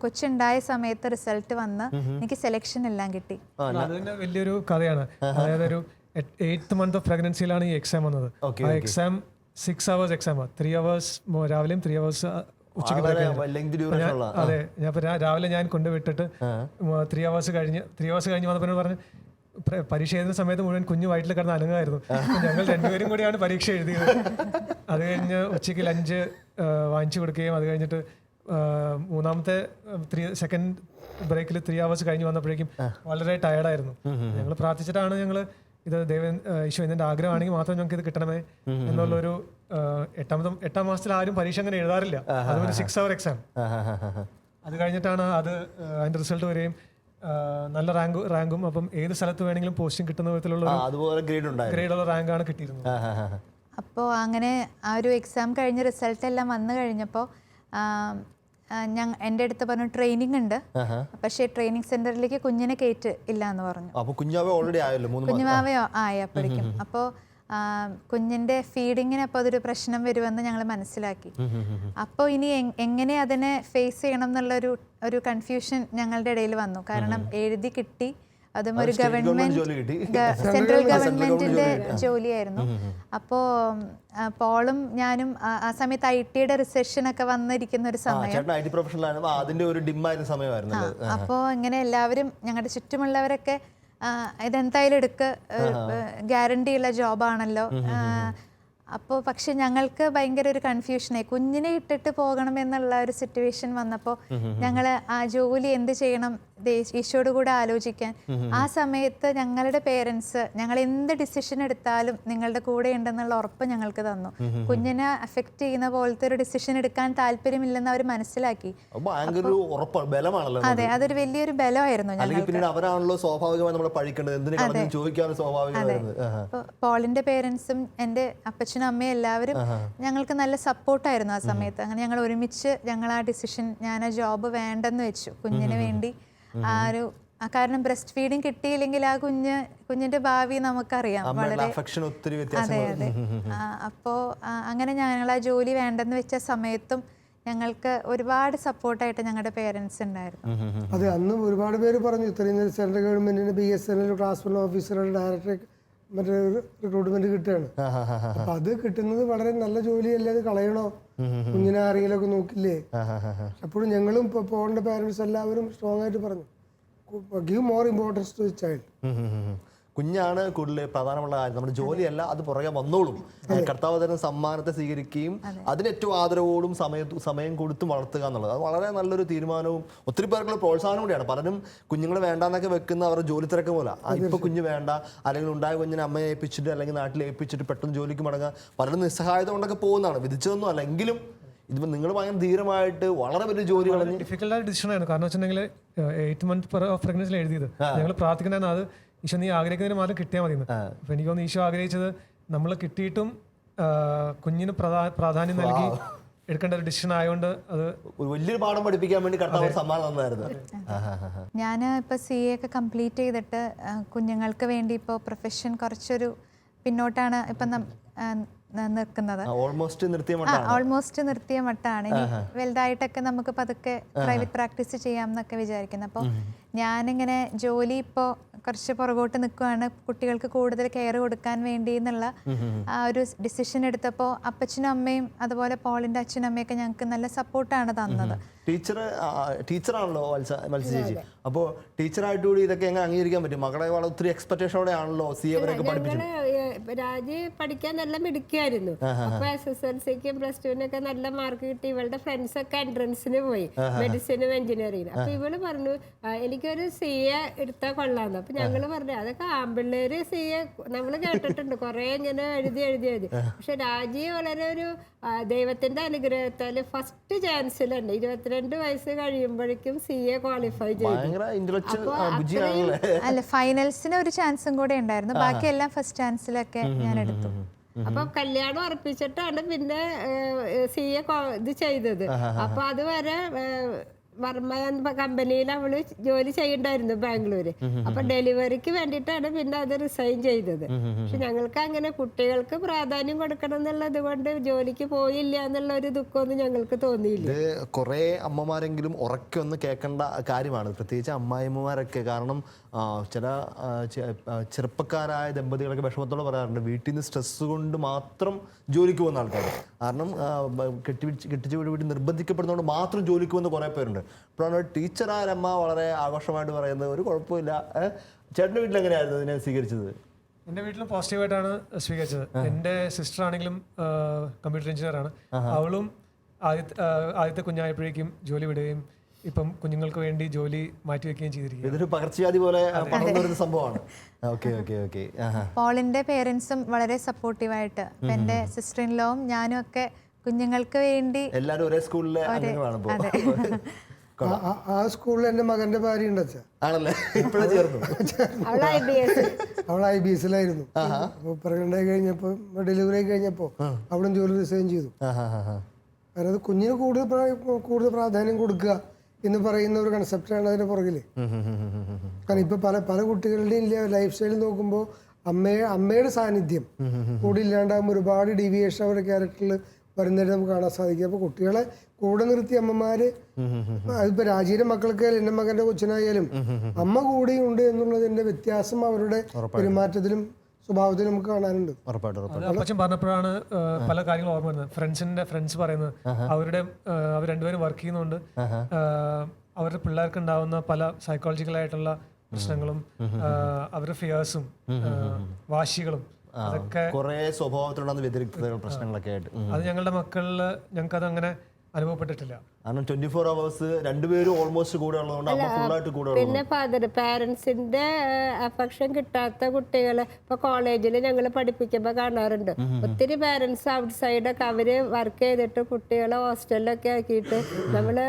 കൊച്ചുണ്ടായ സമയത്ത് റിസൾട്ട് വന്ന് എനിക്ക് സെലക്ഷൻ എല്ലാം കിട്ടി. വലിയൊരു കഥയാണ്. അതായത് ഒരു 8th month ഓഫ് പ്രഗ്നൻസിയിലാണ് ഈ എക്സാം വന്നത്. ആ എക്സാം 6 hours എക്സാം, 3 hours രാവിലെയും 3 hours ഉച്ചയ്ക്ക്. അതെ, ഞാൻ രാവിലെ ഞാൻ കൊണ്ടുവിട്ടിട്ട് 3 hours കഴിഞ്ഞ് വന്നപ്പോൾ പറഞ്ഞു പരീക്ഷ എഴുതുന്ന സമയത്ത് മുഴുവൻ കുഞ്ഞു വയറ്റിൽ കിടന്ന് അനങ്ങായിരുന്നു. ഞങ്ങൾ രണ്ടുപേരും കൂടിയാണ് പരീക്ഷ എഴുതിയത്. അത് കഴിഞ്ഞ് ഉച്ചയ്ക്ക് ലഞ്ച് വാങ്ങിച്ചു കൊടുക്കുകയും അത് കഴിഞ്ഞിട്ട് മൂന്നാമത്തെ സെക്കൻഡ് ബ്രേക്കിൽ 3 hours കഴിഞ്ഞ് വന്നപ്പോഴേക്കും വളരെ ടയർഡായിരുന്നു. ഞങ്ങൾ പ്രാർത്ഥിച്ചിട്ടാണ് ഞങ്ങൾ ഇത് ഈശോ ഇതിന്റെ ആഗ്രഹമാണെങ്കിൽ മാത്രം ഞങ്ങൾക്ക് ഇത് കിട്ടണമേ എന്നുള്ളൊരു 8ാം മാസത്തിൽ ആരും പരീക്ഷ അങ്ങനെ എഴുതാറില്ല. അതൊരു 6 hour എക്സാം. അത് കഴിഞ്ഞിട്ടാണ് അതിന്റെ റിസൾട്ട് വരികയും നല്ല റാങ്കും അപ്പം ഏത് സ്ഥലത്ത് വേണമെങ്കിലും പോസ്റ്റിംഗ് കിട്ടുന്ന വിധത്തിലുള്ള ഗ്രേഡുള്ള റാങ്കാണ് കിട്ടിയിരുന്നത്. അപ്പോൾ അങ്ങനെ ആ ഒരു എക്സാം കഴിഞ്ഞ് റിസൾട്ട് എല്ലാം വന്നു കഴിഞ്ഞപ്പോൾ എൻ്റെ അടുത്ത് പറഞ്ഞു ട്രെയിനിങ് ഉണ്ട്, പക്ഷേ ട്രെയിനിങ് സെന്ററിലേക്ക് കുഞ്ഞിനെ കയറ്റ് ഇല്ല എന്ന് പറഞ്ഞു. കുഞ്ഞുമാവയോ ആയപ്പോഴേക്കും അപ്പോൾ കുഞ്ഞിൻ്റെ ഫീഡിങ്ങിന് അപ്പോൾ അതൊരു പ്രശ്നം വരുമെന്ന് ഞങ്ങൾ മനസ്സിലാക്കി. അപ്പോൾ ഇനി എങ്ങനെ അതിനെ ഫേസ് ചെയ്യണം എന്നുള്ളൊരു കൺഫ്യൂഷൻ ഞങ്ങളുടെ ഇടയിൽ വന്നു. കാരണം എഴുതി കിട്ടി, അതും ഒരു സെൻട്രൽ ഗവൺമെന്റിന്റെ ജോലിയായിരുന്നു. അപ്പോൾ പോളും ഞാനും ആ സമയത്ത് IT-യുടെ റിസെഷൻ ഒക്കെ വന്നിരിക്കുന്ന ഒരു സമയം. അപ്പോൾ ഇങ്ങനെ എല്ലാവരും ഞങ്ങളുടെ ചുറ്റുമുള്ളവരൊക്കെ ഇതെന്തായാലും ഗ്യാരണ്ടിയുള്ള ജോബാണല്ലോ. അപ്പോൾ പക്ഷെ ഞങ്ങൾക്ക് ഭയങ്കര ഒരു കൺഫ്യൂഷനായി. കുഞ്ഞിനെ ഇട്ടിട്ട് പോകണമെന്നുള്ള ഒരു സിറ്റുവേഷൻ വന്നപ്പോൾ ഞങ്ങൾ ആ ജോലി എന്ത് ചെയ്യണം ഈശോയോട് കൂടെ ആലോചിക്കാൻ. ആ സമയത്ത് ഞങ്ങളുടെ പേരൻസ് ഞങ്ങൾ എന്ത് ഡിസിഷൻ എടുത്താലും നിങ്ങളുടെ കൂടെ ഉണ്ടെന്നുള്ള ഉറപ്പ് ഞങ്ങൾക്ക് തന്നു. കുഞ്ഞിനെ അഫക്റ്റ് ചെയ്യുന്ന പോലത്തെ ഒരു ഡിസിഷൻ എടുക്കാൻ താല്പര്യമില്ലെന്ന് അവർ മനസ്സിലാക്കി. അതെ, അതൊരു വലിയൊരു ബലമായിരുന്നു ഞങ്ങൾക്ക്. പോളിന്റെ പേരൻസും എൻ്റെ അപ്പച്ചനും അമ്മയും എല്ലാവരും ഞങ്ങൾക്ക് നല്ല സപ്പോർട്ടായിരുന്നു ആ സമയത്ത്. അങ്ങനെ ഞങ്ങൾ ഒരുമിച്ച് ഞങ്ങൾ ആ ഡിസിഷൻ, ഞാൻ ആ ജോബ് വേണ്ടെന്ന് വെച്ചു കുഞ്ഞിന് വേണ്ടി. കാരണം ബ്രസ്റ്റ് ഫീഡിങ് കിട്ടിയില്ലെങ്കിൽ ആ കുഞ്ഞിന്റെ ഭാവി നമുക്കറിയാം വളരെ. അതെ അതെ. അപ്പോൾ അങ്ങനെ ഞങ്ങൾ ആ ജോലി വേണ്ടെന്ന് വെച്ച സമയത്തും ഞങ്ങൾക്ക് ഒരുപാട് സപ്പോർട്ടായിട്ട് ഞങ്ങളുടെ പേരൻസ് ഉണ്ടായിരുന്നു. അതെ, അന്ന് ഒരുപാട് പേര് പറഞ്ഞു ഇത്രയും സെൻട്രൽ ഗവൺമെന്റിന്റെ BSNL ട്രാൻസ്പോർട്ട് ഓഫീസറുടെ ഡയറക്ടർ മറ്റേ റിക്രൂട്ട്മെന്റ് കിട്ടുകയാണ്. അപ്പൊ അത് കിട്ടുന്നത് വളരെ നല്ല ജോലിയല്ലേ, അത് കളയണോ, കുഞ്ഞിനെ ആരെങ്കിലും ഒക്കെ നോക്കില്ലേ. അപ്പോഴും ഞങ്ങളും പോകേണ്ട പേരൻസ് എല്ലാവരും സ്ട്രോങ് ആയിട്ട് പറഞ്ഞു give more importance to child. കുഞ്ഞാണ് കൂടുതൽ പ്രധാനമുള്ള കാര്യം, നമ്മുടെ ജോലിയല്ല, അത് പുറകെ വന്നോളും. കർത്താവ് തരുന്ന സമ്മാനത്തെ സ്വീകരിക്കുകയും അതിന് ഏറ്റവും ആദരവോടും സമയം കൊടുത്തും വളർത്തുക എന്നുള്ളത് അത് വളരെ നല്ലൊരു തീരുമാനവും ഒത്തിരി പേർക്കുള്ള പ്രോത്സാഹനം കൂടിയാണ്. പലരും കുഞ്ഞുങ്ങൾ വേണ്ടാന്നൊക്കെ വെക്കുന്ന അവരുടെ ജോലി തിരക്ക് പോലെ ഇപ്പൊ കുഞ്ഞ് വേണ്ട, അല്ലെങ്കിൽ ഉണ്ടായ കുഞ്ഞിനെ അമ്മയെ ഏൽപ്പിച്ചിട്ട് അല്ലെങ്കിൽ നാട്ടിൽ ഏൽപ്പിച്ചിട്ട് പെട്ടെന്ന് ജോലിക്ക് മടങ്ങുക, പലരും നിസ്സഹായത കൊണ്ടൊക്കെ പോകുന്നതാണ്. വിധിച്ചതൊന്നും അല്ല, എങ്കിലും ഇതിപ്പോൾ നിങ്ങൾ ഭയങ്കര ധീരമായിട്ട് വളരെ വലിയ ജോലി ഡിഫിക്കൽട്ടായ ഡിസിഷൻ ആയിരുന്നു. കാരണം വെച്ചിട്ടുണ്ടെങ്കിൽ 8 months പ്രഗ്നൻസിൽ എഴുതിയത് ഞങ്ങൾ പ്രാർത്ഥിക്കണമെന്ന്, അത് ഈശോ നീ ആഗ്രഹിക്കുന്നതിന് മാത്രം കിട്ടിയാൽ മതി. അപ്പൊ എനിക്ക് തോന്നുന്നു ഈശോ ആഗ്രഹിച്ചത് നമ്മൾ കിട്ടിയിട്ടും കുഞ്ഞിന് പ്രാധാന്യം നൽകി എടുക്കേണ്ട ഒരു ഡിസിഷൻ ആയതുകൊണ്ട് അത് വലിയൊരു പാഠം പഠിപ്പിക്കാൻ വേണ്ടി കർത്താവ് സമ്മാനം തന്നായിരുന്നു. ഞാൻ ഇപ്പോൾ CA ഒക്കെ കംപ്ലീറ്റ് ചെയ്തിട്ട് കുഞ്ഞുങ്ങൾക്ക് വേണ്ടി ഇപ്പോൾ പ്രൊഫഷൻ കുറച്ചൊരു പിന്നോട്ടാണ് ഇപ്പം നിൽക്കുന്നത്. ഓൾമോസ്റ്റ് നിർത്തിയ മട്ടാണ്. ഇനി വലുതായിട്ടൊക്കെ നമുക്ക് പതുക്കെ പ്രൈവറ്റ് പ്രാക്ടീസ് ചെയ്യാം എന്നൊക്കെ വിചാരിക്കുന്നത്. അപ്പോൾ ഞാനിങ്ങനെ ജോലി ഇപ്പോൾ കുറച്ച് പുറകോട്ട് നിൽക്കുകയാണ്, കുട്ടികൾക്ക് കൂടുതൽ കെയർ കൊടുക്കാൻ വേണ്ടി എന്നുള്ള ആ ഒരു ഡിസിഷൻ എടുത്തപ്പോൾ അപ്പച്ചനും അമ്മയും അതുപോലെ പോളിൻ്റെ അച്ഛനും അമ്മയൊക്കെ ഞങ്ങൾക്ക് നല്ല സപ്പോർട്ടാണ് തന്നത്. ടീച്ചറാണല്ലോ മത്സ്യ ചേച്ചി, അപ്പോൾ ടീച്ചറായിട്ട് കൂടി ഇതൊക്കെ എങ്ങനെ അംഗീകരിക്കാൻ പറ്റും? മകളെ വളരെ ഒത്തിരി എക്സ്പെക്ടേഷനോടെ ആണല്ലോ CA വരെയൊക്കെ പഠിപ്പിച്ചത്. രാജി പഠിക്കാൻ നല്ല മിടുക്കിയായിരുന്നു. അപ്പൊ SSLCക്കും +2-നൊക്കെ നല്ല മാർക്ക് കിട്ടി. ഇവളുടെ ഫ്രണ്ട്സ് ഒക്കെ എൻട്രൻസിന് പോയി, മെഡിസിനും എഞ്ചിനീയറിംഗ്. അപ്പൊ ഇവള് പറഞ്ഞു എനിക്കൊരു CA എടുത്താൽ കൊള്ളാന്ന്. അപ്പൊ ഞങ്ങള് പറഞ്ഞു അതൊക്കെ ആമ്പിള്ളേര് CA നമ്മള് കേട്ടിട്ടുണ്ട്, കുറെ ഇങ്ങനെ എഴുതി. പക്ഷെ രാജി വളരെ ഒരു ദൈവത്തിന്റെ അനുഗ്രഹത്താല് ഫസ്റ്റ് ചാൻസിൽ തന്നെ 22 വയസ്സ് കഴിയുമ്പോഴേക്കും CA ക്വാളിഫൈ ചെയ്തു. അല്ല, ഫൈനൽസിന് ഒരു ചാൻസും കൂടെ ഉണ്ടായിരുന്നു, ബാക്കി എല്ലാം ഫസ്റ്റ് ചാൻസിലൊക്കെ ഞാൻ എടുത്തു. അപ്പൊ കല്യാണം ഉറപ്പിച്ചിട്ടാണ് പിന്നെ CA ഇത് ചെയ്തത്. അപ്പൊ അതുവരെ വർമ്മ കമ്പനിയിൽ അവള് ജോലി ചെയ്യണ്ടായിരുന്നു ബാംഗ്ലൂര്. അപ്പൊ ഡെലിവറിക്ക് വേണ്ടിയിട്ടാണ് പിന്നെ അത് റിസൈൻ ചെയ്തത്. പക്ഷെ ഞങ്ങൾക്ക് അങ്ങനെ കുട്ടികൾക്ക് പ്രാധാന്യം കൊടുക്കണം എന്നുള്ളത് കൊണ്ട് ജോലിക്ക് പോയില്ല എന്നുള്ള ഒരു ദുഃഖമൊന്നും ഞങ്ങൾക്ക് തോന്നിയില്ല. കുറെ അമ്മമാരെങ്കിലും ഉറക്കെ ഒന്ന് കേൾക്കേണ്ട കാര്യമാണ്, പ്രത്യേകിച്ച് അമ്മായിമ്മമാരൊക്കെ. കാരണം ചില ചെറുപ്പക്കാരായ ദമ്പതികളൊക്കെ വിഷമത്തോടെ പറയാറുണ്ട് വീട്ടിൽ നിന്ന് സ്ട്രെസ് കൊണ്ട് മാത്രം ജോലിക്ക് പോകുന്ന ആൾക്കാർ. കാരണം കെട്ടിച്ച് വീട് നിർബന്ധിക്കപ്പെടുന്നതുകൊണ്ട് മാത്രം ജോലിക്ക് പോകുന്ന കുറേ പേരുണ്ട്. അപ്പോഴാണ് ടീച്ചറാരമ്മ വളരെ ആഘോഷമായിട്ട് പറയുന്നത് ഒരു കുഴപ്പമില്ല. ചേട്ടൻ്റെ വീട്ടിൽ എങ്ങനെയായിരുന്നു ഇതിനെ സ്വീകരിച്ചത്? എൻ്റെ വീട്ടിലും പോസിറ്റീവായിട്ടാണ് സ്വീകരിച്ചത്. എൻ്റെ സിസ്റ്റർ ആണെങ്കിലും കമ്പ്യൂട്ടർ എഞ്ചിനീയറാണ്. അവളും ആദ്യത്തെ കുഞ്ഞായപ്പോഴേക്കും ജോലി വിടുകയും ഇപ്പം കുഞ്ഞുങ്ങൾക്ക് വേണ്ടി ജോലി മാറ്റിവെക്കുകയും ചെയ്തിരിക്കുക. ഇതൊരു പകർച്ചവ്യാധി പോലെ പടർന്നു വരുന്ന സംഭവമാണ്. Okay okay okay. പോളിൻ്റെ പേരൻസും വളരെ സപ്പോർട്ടീവായിട്ട്, എൻ്റെ സിസ്റ്റർ ഇൻ ലോവും ഞാനും ഒക്കെ കുഞ്ഞുങ്ങൾക്ക് വേണ്ടി എല്ലാവരും ഒരേ സ്കൂളിലെ അംഗങ്ങളാണ് ഇപ്പോൾ. ആ സ്കൂളിൽ എൻ്റെ മകൻ്റെ ഭാര്യ ഉണ്ട് അച്ഛാ. ആണല്ലേ? ഇപ്പോഴേ ചേർന്നു. അവൾ IBSലായിരുന്നു. അപ്പോൾ പ്രഗ്നൻ്റ് ആയി കഴിഞ്ഞപ്പോൾ ഡെലിവറി കഴിഞ്ഞപ്പോൾ അവിടെ ജോലി റിസൈൻ ചെയ്തു. കാരണം അത് കുഞ്ഞിന് കൂടുതൽ പ്രാധാന്യം കൊടുക്കുക എന്ന് പറയുന്ന ഒരു കൺസെപ്റ്റാണ് അതിൻ്റെ പുറകിൽ. കാരണം ഇപ്പോൾ പല കുട്ടികളുടെയും ലൈഫ് സ്റ്റൈൽ നോക്കുമ്പോൾ അമ്മയുടെ സാന്നിധ്യം കൂടി ഇല്ലാണ്ടാകുമ്പോൾ ഒരുപാട് ഡീവിയേഷൻ അവരുടെ ക്യാരക്ടറിൽ വരുന്നതായിട്ട് നമുക്ക് കാണാൻ സാധിക്കും. അപ്പോൾ കുട്ടികളെ കൂടെ നിർത്തി അമ്മമാർ, അതിപ്പോൾ രാജീയുടെ മക്കൾക്കായാലും എൻ്റെ മകൻ്റെ കൊച്ചിനായാലും അമ്മ കൂടെയുണ്ട് എന്നുള്ളതിൻ്റെ വ്യത്യാസം അവരുടെ പെരുമാറ്റത്തിലും സ്വഭാവത്തിലും നമുക്ക് കാണാനുണ്ട്. അപ്പച്ചൻ പറഞ്ഞപ്പോഴാണ് പല കാര്യങ്ങളും ഓർമ്മ വരുന്നത്. ഫ്രണ്ട്സ് പറയുന്നത് അവർ രണ്ടുപേരും വർക്ക് ചെയ്യുന്നതുകൊണ്ട് അവരുടെ പിള്ളേർക്ക് ഉണ്ടാവുന്ന പല സൈക്കോളജിക്കലായിട്ടുള്ള പ്രശ്നങ്ങളും അവരുടെ ഫിയേഴ്സും വാശികളും അതൊക്കെ കുറെ സ്വഭാവത്തിലുള്ള വ്യതിരിക്തതകൾ പ്രശ്നങ്ങളൊക്കെ ആയിട്ട് അത് ഞങ്ങളുടെ മക്കളിൽ ഞങ്ങൾക്കത് അങ്ങനെ അനുഭവപ്പെട്ടിട്ടില്ല. കാരണം 24 hours രണ്ടുപേരും ഓൾമോസ്റ്റ് കൂടെ ഉള്ളതുകൊണ്ട് അമ്മ ഫുള്ളായിട്ട് കൂടെ. പിന്നെ പാരന്റ്സിന്റെ അഫെക്ഷൻ കിട്ടാത്ത കുട്ടികളെ ഇപ്പൊ കോളേജിൽ ഞങ്ങൾ പഠിപ്പിക്കുമ്പോൾ കാണാറുണ്ട്. ഒത്തിരി പാരന്റ്സ് ഔട്ട്സൈഡൊക്കെ അവര് വർക്ക് ചെയ്തിട്ട് കുട്ടികളെ ഹോസ്റ്റലിലൊക്കെ ആക്കിയിട്ട് നമ്മള്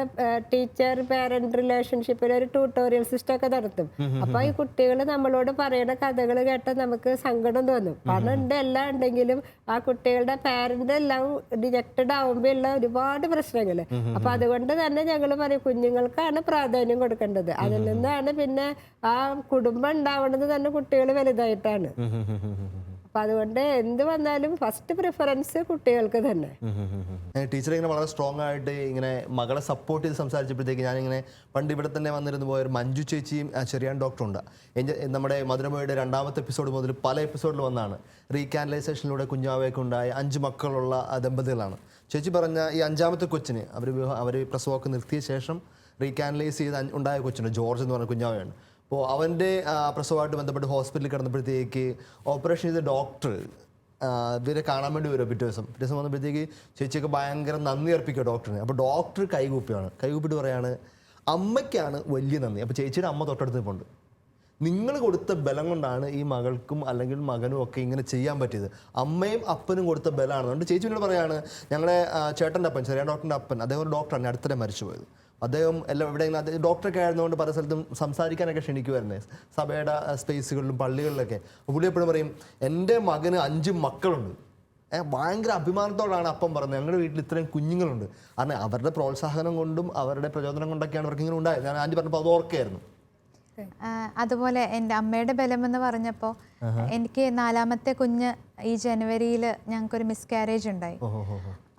ടീച്ചർ പാരന്റ് റിലേഷൻഷിപ്പിൽ ഒരു ട്യൂട്ടോറിയൽ സിസ്റ്റം ഒക്കെ നടത്തും. അപ്പൊ ഈ കുട്ടികൾ നമ്മളോട് പറയുന്ന കഥകൾ കേട്ടാൽ നമുക്ക് സങ്കടം തോന്നും. പണം ഉണ്ട് എല്ലാം ഉണ്ടെങ്കിലും ആ കുട്ടികളുടെ പാരന്റ് എല്ലാം റിജക്റ്റഡ് ആവുമ്പോൾ ഉള്ള ഒരുപാട് പ്രശ്നങ്ങള്. അപ്പൊ അതുകൊണ്ട് തന്നെ ഞങ്ങൾ പറയും കുഞ്ഞുങ്ങൾക്കാണ് പ്രാധാന്യം കൊടുക്കേണ്ടത്. അതിൽ നിന്നാണ് പിന്നെ ആ കുടുംബം ഉണ്ടാവുന്നത് തന്നെ കുട്ടികൾ വലുതായിട്ടാണ്. അപ്പൊ അതുകൊണ്ട് എന്ത് വന്നാലും ഫസ്റ്റ് പ്രിഫറൻസ് കുട്ടികൾക്ക് തന്നെ. ടീച്ചർ ഇങ്ങനെ വളരെ സ്ട്രോങ് ആയിട്ട് ഇങ്ങനെ മകളെ സപ്പോർട്ട് ചെയ്ത് സംസാരിച്ചപ്പോഴത്തേക്ക് ഞാനിങ്ങനെ പണ്ട് ഇവിടെ തന്നെ വന്നിരുന്നു പോയ ഒരു മഞ്ജു ചേച്ചിയും ചെറിയാൻ ഡോക്ടറുണ്ട്. നമ്മുടെ മധുരമയുടെ 2ാമത്തെ എപ്പിസോഡ് മുതൽ പല എപ്പിസോഡിൽ വന്നാണ്. റീകാനലൈസേഷനിലൂടെ കുഞ്ഞാവയൊക്കെ ഉണ്ടായ 5 മക്കളുള്ള ദമ്പതികളാണ്. ചേച്ചി പറഞ്ഞ ഈ 5ാമത്തെ കൊച്ചിന് അവർ പ്രസവമൊക്കെ നിർത്തിയ ശേഷം റീകാനലൈസ് ചെയ്ത് ഉണ്ടായ കൊച്ചുണ്ട്, ജോർജ് എന്ന് പറഞ്ഞ കുഞ്ഞാവയാണ്. അപ്പോൾ അവൻ്റെ പ്രസവമായിട്ട് ബന്ധപ്പെട്ട് ഹോസ്പിറ്റലിൽ കിടന്നപ്പോഴത്തേക്ക് ഓപ്പറേഷൻ ചെയ്ത ഡോക്ടർ ഇവരെ കാണാൻ വേണ്ടി വരും. പിറ്റേ ദിവസം വന്നപ്പോഴത്തേക്ക് ചേച്ചിയൊക്കെ ഭയങ്കര നന്ദി അർപ്പിക്കുക ഡോക്ടറിന്. അപ്പോൾ ഡോക്ടർ കൈകൂപ്പിട്ട് പറയാണ് അമ്മയ്ക്കാണ് വലിയ നന്ദി. അപ്പോൾ ചേച്ചിയുടെ അമ്മ തൊട്ടടുത്ത് പോണ്ട്, നിങ്ങൾ കൊടുത്ത ബലം കൊണ്ടാണ് ഈ മകൾക്കും അല്ലെങ്കിൽ മകനും ഒക്കെ ഇങ്ങനെ ചെയ്യാൻ പറ്റിയത്. അമ്മയും അപ്പനും കൊടുത്ത ബലമാണ്. അതുകൊണ്ട് ചേച്ചി എന്നോട് പറയാണ്, ഞങ്ങളുടെ ചേട്ടൻ്റെ അപ്പൻ, ചെറിയ ഡോക്ടറിൻ്റെ അപ്പൻ, അദ്ദേഹം ഒരു ഡോക്ടറാണ്, അടുത്തിടെ മരിച്ചുപോയത്. അദ്ദേഹം എവിടെയെങ്കിലും ഡോക്ടറൊക്കെ ആയിരുന്നുകൊണ്ട് പല സ്ഥലത്തും സംസാരിക്കാനൊക്കെ ക്ഷണിക്കുമായിരുന്നേ, സഭയുടെ സ്പേസുകളിലും പള്ളികളിലൊക്കെ. പുള്ളി എപ്പോഴും പറയും, എൻ്റെ മകന് 5 മക്കളുണ്ട്. ഭയങ്കര അഭിമാനത്തോടാണ് അപ്പം പറഞ്ഞത്, ഞങ്ങളുടെ വീട്ടിൽ ഇത്രയും കുഞ്ഞുങ്ങളുണ്ട്. കാരണം അവരുടെ പ്രോത്സാഹനം കൊണ്ടും അവരുടെ പ്രചോദനം കൊണ്ടൊക്കെയാണ് അവർക്ക് ഇങ്ങനെ ഉണ്ടായത്. ഞാൻ ആൻറ്റി പറഞ്ഞപ്പോൾ അത് ഓർക്കായിരുന്നു. അതുപോലെ എൻ്റെ അമ്മയുടെ ബലം എന്ന് പറഞ്ഞപ്പോൾ എനിക്ക് 4ാമത്തെ കുഞ്ഞ് ഈ ജനുവരിയിൽ ഞങ്ങൾക്കൊരു മിസ്കാരേജ് ഉണ്ടായി.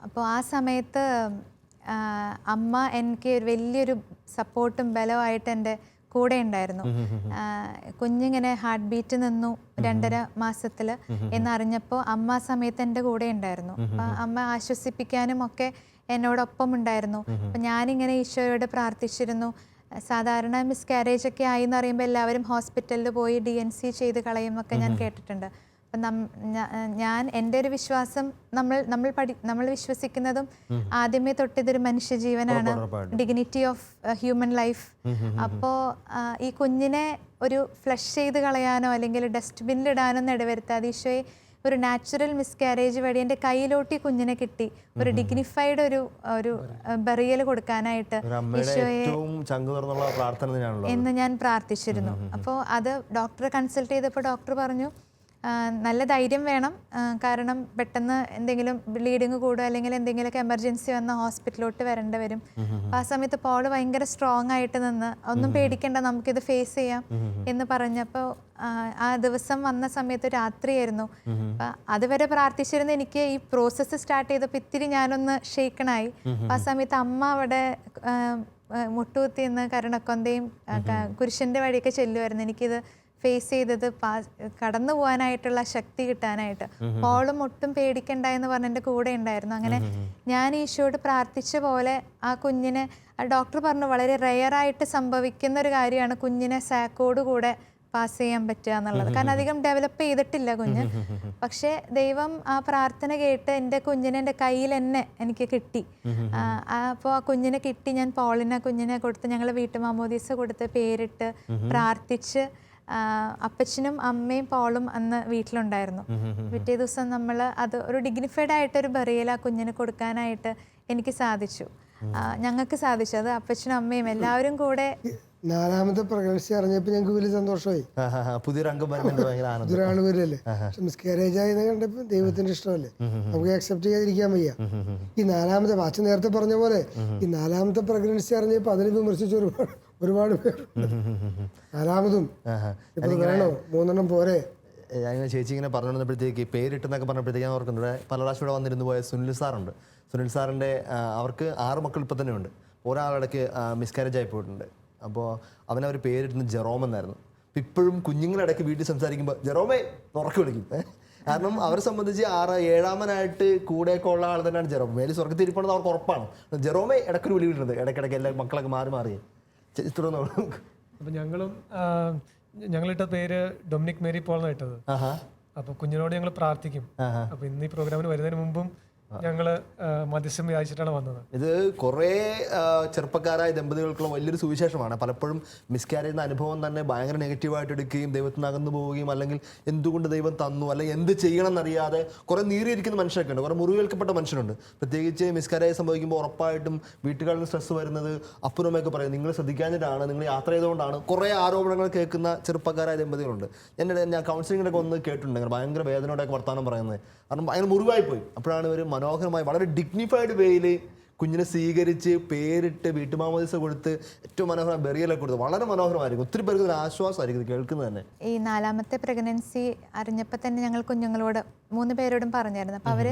അപ്പോൾ ആ സമയത്ത് അമ്മ എനിക്ക് വലിയൊരു സപ്പോർട്ടും ബലമായിട്ട് എൻ്റെ കൂടെ ഉണ്ടായിരുന്നു. കുഞ്ഞിങ്ങനെ ഹാർട്ട് ബീറ്റ് നിന്നു 2.5 മാസത്തിൽ എന്നറിഞ്ഞപ്പോൾ അമ്മ ആ സമയത്ത് എൻ്റെ കൂടെ ഉണ്ടായിരുന്നു. അപ്പം അമ്മ ആശ്വസിപ്പിക്കാനും ഒക്കെ എന്നോടൊപ്പം ഉണ്ടായിരുന്നു. അപ്പം ഞാനിങ്ങനെ ഈശോയോട് പ്രാർത്ഥിച്ചിരുന്നു. സാധാരണ മിസ്കാരേജ് ഒക്കെ ആയി എന്ന് പറയുമ്പോൾ എല്ലാവരും ഹോസ്പിറ്റലിൽ പോയി DNC ചെയ്ത് കളയുമൊക്കെ ഞാൻ കേട്ടിട്ടുണ്ട്. അപ്പം ഞാൻ എൻ്റെ ഒരു വിശ്വാസം നമ്മൾ വിശ്വസിക്കുന്നതും ആദ്യമേ തൊട്ട് ഇതൊരു മനുഷ്യജീവനാണ്, ഡിഗ്നിറ്റി ഓഫ് ഹ്യൂമൻ ലൈഫ്. അപ്പോൾ ഈ കുഞ്ഞിനെ ഒരു ഫ്ലഷ് ചെയ്ത് കളയാനോ അല്ലെങ്കിൽ ഡസ്റ്റ്ബിന്നിലിടാനോ ഇടവരുത്താതെ ഈശോയെ ഒരു നാച്ചുറൽ മിസ്കാരേജ് വഴി എൻ്റെ കയ്യിലോട്ട് ഈ കുഞ്ഞിനെ കിട്ടി ഒരു ഡിഗ്നിഫൈഡ് ഒരു ബറിയൽ കൊടുക്കാനായിട്ട് ഈശോയെ എന്ന് ഞാൻ പ്രാർത്ഥിച്ചിരുന്നു. അപ്പോൾ അത് ഡോക്ടറെ കൺസൾട്ട് ചെയ്തപ്പോൾ ഡോക്ടർ പറഞ്ഞു, നല്ല ധൈര്യം വേണം, കാരണം പെട്ടെന്ന് എന്തെങ്കിലും ബ്ലീഡിങ് കൂടുക അല്ലെങ്കിൽ എന്തെങ്കിലുമൊക്കെ എമർജൻസി വന്ന ഹോസ്പിറ്റലിലോട്ട് വരേണ്ടി വരും. അപ്പോൾ ആ സമയത്ത് പോൾ ഭയങ്കര സ്ട്രോങ് ആയിട്ട് നിന്ന് ഒന്നും പേടിക്കേണ്ട, നമുക്കിത് ഫേസ് ചെയ്യാം എന്ന് പറഞ്ഞപ്പോൾ ആ ദിവസം വന്ന സമയത്ത് രാത്രിയായിരുന്നു. അപ്പം അതുവരെ പ്രാർത്ഥിച്ചിരുന്ന എനിക്ക് ഈ പ്രോസസ്സ് സ്റ്റാർട്ട് ചെയ്തപ്പോൾ ഇത്തിരി ഞാനൊന്ന് ഷെയ്ക്കണായി. അപ്പം ആ സമയത്ത് അമ്മ അവിടെ മുട്ടുകുത്തി നിന്ന് കരുണക്കൊന്തയും കുരിശിൻ്റെ വഴിയൊക്കെ ചെല്ലുമായിരുന്നു. എനിക്കിത് ഫേസ് ചെയ്തത് കടന്നു പോകാനായിട്ടുള്ള ശക്തി കിട്ടാനായിട്ട്. പോളും ഒട്ടും പേടിക്കണ്ട എന്ന് പറഞ്ഞ് എൻ്റെ കൂടെ ഉണ്ടായിരുന്നു. അങ്ങനെ ഞാൻ ഈശോയോട് പ്രാർത്ഥിച്ച പോലെ ആ കുഞ്ഞിനെ, ആ ഡോക്ടർ പറഞ്ഞു വളരെ റെയറായിട്ട് സംഭവിക്കുന്ന ഒരു കാര്യമാണ് കുഞ്ഞിനെ സാക്കോട് കൂടെ പാസ് ചെയ്യാൻ പറ്റുക എന്നുള്ളത്. കാരണം അധികം ഡെവലപ്പ് ചെയ്തിട്ടില്ല കുഞ്ഞ്. പക്ഷേ ദൈവം ആ പ്രാർത്ഥന കേട്ട് എൻ്റെ കുഞ്ഞിനെ എൻ്റെ കയ്യിൽ തന്നെ എനിക്ക് കിട്ടി. അപ്പോൾ ആ കുഞ്ഞിനെ കിട്ടി. ഞാൻ പോളിനെ കുഞ്ഞിനെ കൊടുത്ത് ഞങ്ങൾ വീട്ടുമാമോദീസ കൊടുത്ത് പേരിട്ട് പ്രാർത്ഥിച്ച് അപ്പച്ചനും അമ്മയും പോളും അന്ന് വീട്ടിലുണ്ടായിരുന്നു. പിറ്റേ ദിവസം നമ്മൾ അത് ഒരു ഡിഗ്നിഫൈഡ് ആയിട്ടൊരു ബറിയൽ ആ കുഞ്ഞിന് കൊടുക്കാനായിട്ട് എനിക്ക് സാധിച്ചു, ഞങ്ങൾക്ക് സാധിച്ചു. അത് അപ്പച്ചനും അമ്മയും എല്ലാവരും കൂടെ. 4ാമത്തെ പ്രഗ്നൻസി അറിഞ്ഞപ്പോൾ ഞങ്ങൾക്ക് വലിയ സന്തോഷമായി. പുതിയൊരു അംഗം വരുന്നുണ്ട്, ഭയങ്കര ആനന്ദം. ഒരാൾ വരല്ലേ. മിസ്കാരേജ് ആയെന്ന് കണ്ടപ്പോൾ ദൈവത്തിന്റെ ഇഷ്ടമല്ലേ, നമുക്ക് അക്സെപ്റ്റ് ചെയ്യാതിരിക്കാൻ വയ്യ. ഈ 4ാമത്തെ അച്ഛൻ നേരത്തെ പറഞ്ഞ പോലെ ഈ 4ാമത്തെ പ്രഗ്നൻസി അറിഞ്ഞപ്പോൾ അതിനെ വിമർശിച്ച ഒരുപാട് പേരുണ്ട്. 4ാമതും ഇപ്പൊ വേണോ, 3 പോരെ. ഞാനിങ്ങനെ ചേച്ചി ഇങ്ങനെ പറഞ്ഞുകൊണ്ടിരുന്നപ്പോഴത്തേക്ക് പേരിട്ടെന്നൊക്കെ പറഞ്ഞപ്പോഴത്തേക്ക് ഞാൻ ഓർക്കുന്നുണ്ട്, ഇവിടെ പല പ്രാവശ്യം ഇവിടെ വന്നിരുന്നു പോയ സുനിൽ സാറുണ്ട്. സുനിൽ സാറിൻ്റെ അവർക്ക് 6 മക്കൾ ഇപ്പം തന്നെ ഉണ്ട്. ഒരാളിടയ്ക്ക് മിസ്കാരേജ് ആയി പോയിട്ടുണ്ട്. അപ്പോൾ അവനവർ പേരിട്ടുന്നത് ജെറോം എന്നായിരുന്നു. അപ്പം ഇപ്പോഴും കുഞ്ഞുങ്ങളിടയ്ക്ക് വീട്ടിൽ സംസാരിക്കുമ്പോൾ ജെറോമേ ഉറക്കി വിളിക്കും. കാരണം അവരെ സംബന്ധിച്ച് 7ാമനായിട്ട് കൂടെയൊക്കെ ഉള്ള ആൾ തന്നെയാണ് ജെറോം. മേലിൽ സ്വർഗത്തിൽ ഇരിപ്പുള്ളത് അവർക്ക് ഉറപ്പാണ്. ജെറോമേ ഇടയ്ക്കൊരു വിളി വിടുന്നത്, ഇടയ്ക്കിടയ്ക്ക് എല്ലാ മക്കളൊക്കെ മാറി മാറി തുടർന്നോളൂ. അപ്പം ഞങ്ങളിട്ട പേര് ഡൊമിനിക് മേരി പോൾ എന്നാണ് ഇട്ടത്. അപ്പോൾ കുഞ്ഞിനോട് ഞങ്ങൾ പ്രാർത്ഥിക്കും. അപ്പോൾ ഇന്ന് ഈ പ്രോഗ്രാമിന് വരുന്നതിന് മുമ്പും ഞങ്ങള് മധ്യസ്ഥം വിചാരിച്ചിട്ടാണ് വന്നത്. ഇത് കുറേ ചെറുപ്പക്കാരായ ദമ്പതികൾക്കുള്ള വലിയൊരു സുവിശേഷമാണ്. പലപ്പോഴും മിസ്കാരേജ് എന്ന അനുഭവം തന്നെ ഭയങ്കര നെഗറ്റീവായിട്ട് എടുക്കുകയും ദൈവത്തിൽ നിന്ന് അകന്നു പോവുകയും അല്ലെങ്കിൽ എന്തുകൊണ്ട് ദൈവം തന്നു അല്ലെങ്കിൽ എന്ത് ചെയ്യണം എന്നറിയാതെ കുറേ നീറിയിരിക്കുന്ന മനുഷ്യരൊക്കെ ഉണ്ട്, കുറേ മുറിവേൽക്കപ്പെട്ട മനുഷ്യരുണ്ട്. പ്രത്യേകിച്ച് മിസ്കാരേജ് സംഭവിക്കുമ്പോൾ ഉറപ്പായിട്ടും വീട്ടുകാരിൽ നിന്ന് സ്ട്രെസ് വരുന്നത് അപ്പുറമൊക്കെ പറയും നിങ്ങൾ ശ്രദ്ധിക്കാഞ്ഞിട്ടാണ്, നിങ്ങൾ യാത്ര ചെയ്തുകൊണ്ടാണ്. കുറേ ആരോപണങ്ങൾ കേൾക്കുന്ന ചെറുപ്പക്കാരായ ദമ്പതികളുണ്ട്. ഞാൻ കൗൺസിലിങ്ങിനൊക്കെ ഒന്ന് കേട്ടിട്ടുണ്ട്, ഭയങ്കര വേദനയോടെയൊക്കെ വർത്തമാനം പറയുന്നത്. കാരണം ഭയങ്കര മുറിവായി പോയി. അപ്പോഴാണ് ഒരു മനോഹരമായി വളരെ ഡിഗ്നിഫൈഡ് വേയിൽ കുഞ്ഞിനെ സ്വീകരിച്ച് പേരിട്ട് വീട്ടുമാമോദീസ കൊടുത്ത് ഏറ്റവും മനോഹരമായ ബെറിയലൊക്കെ കൊടുത്ത് വളരെ മനോഹരമായിരിക്കും. ഒത്തിരി പേർക്ക് ഒരു ആശ്വാസമായിരിക്കും ഇത് കേൾക്കുന്നത് തന്നെ. ഈ 4ാമത്തെ പ്രഗ്നൻസി അറിഞ്ഞപ്പോൾ തന്നെ ഞങ്ങൾ കുഞ്ഞുങ്ങളോട് 3 പേരോടും പറഞ്ഞായിരുന്നു. അപ്പോൾ അവർ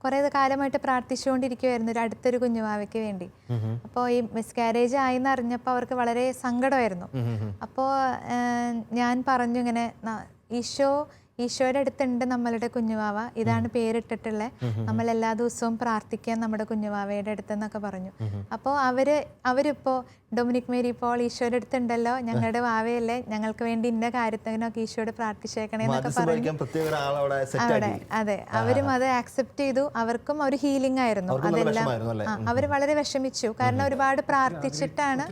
കുറേ കാലമായിട്ട് പ്രാർത്ഥിച്ചുകൊണ്ടിരിക്കുമായിരുന്നു ഒരു അടുത്തൊരു കുഞ്ഞുമാവയ്ക്ക് വേണ്ടി. അപ്പോൾ ഈ മിസ്കാരേജ് ആയിന്ന് അറിഞ്ഞപ്പോൾ അവർക്ക് വളരെ സങ്കടമായിരുന്നു. അപ്പോൾ ഞാൻ പറഞ്ഞു ഇങ്ങനെ, ഈശോയുടെ അടുത്തുണ്ട് നമ്മളുടെ കുഞ്ഞുവാവ, ഇതാണ് പേരിട്ടിട്ടുള്ളത്, നമ്മൾ എല്ലാ ദിവസവും പ്രാർത്ഥിക്കാൻ നമ്മുടെ കുഞ്ഞുവാവയുടെ അടുത്തെന്നൊക്കെ പറഞ്ഞു. അപ്പോൾ അവരിപ്പോൾ ഡൊമിനിക് മേരി പോൾ ഈശോയുടെ അടുത്തുണ്ടല്ലോ, ഞങ്ങളുടെ വാവയല്ലേ, ഞങ്ങൾക്ക് വേണ്ടി ഇന്ന കാര്യത്തിനൊക്കെ ഈശോയോട് പ്രാർത്ഥിച്ചേക്കണേ എന്നൊക്കെ പറഞ്ഞു. അവിടെ അതെ, അവരും അത് ആക്സെപ്റ്റ് ചെയ്തു. അവർക്കും ഒരു ഹീലിംഗ് ആയിരുന്നു അതെല്ലാം. അവർ വളരെ വിഷമിച്ചു, കാരണം ഒരുപാട് പ്രാർത്ഥിച്ചിട്ടാണ്.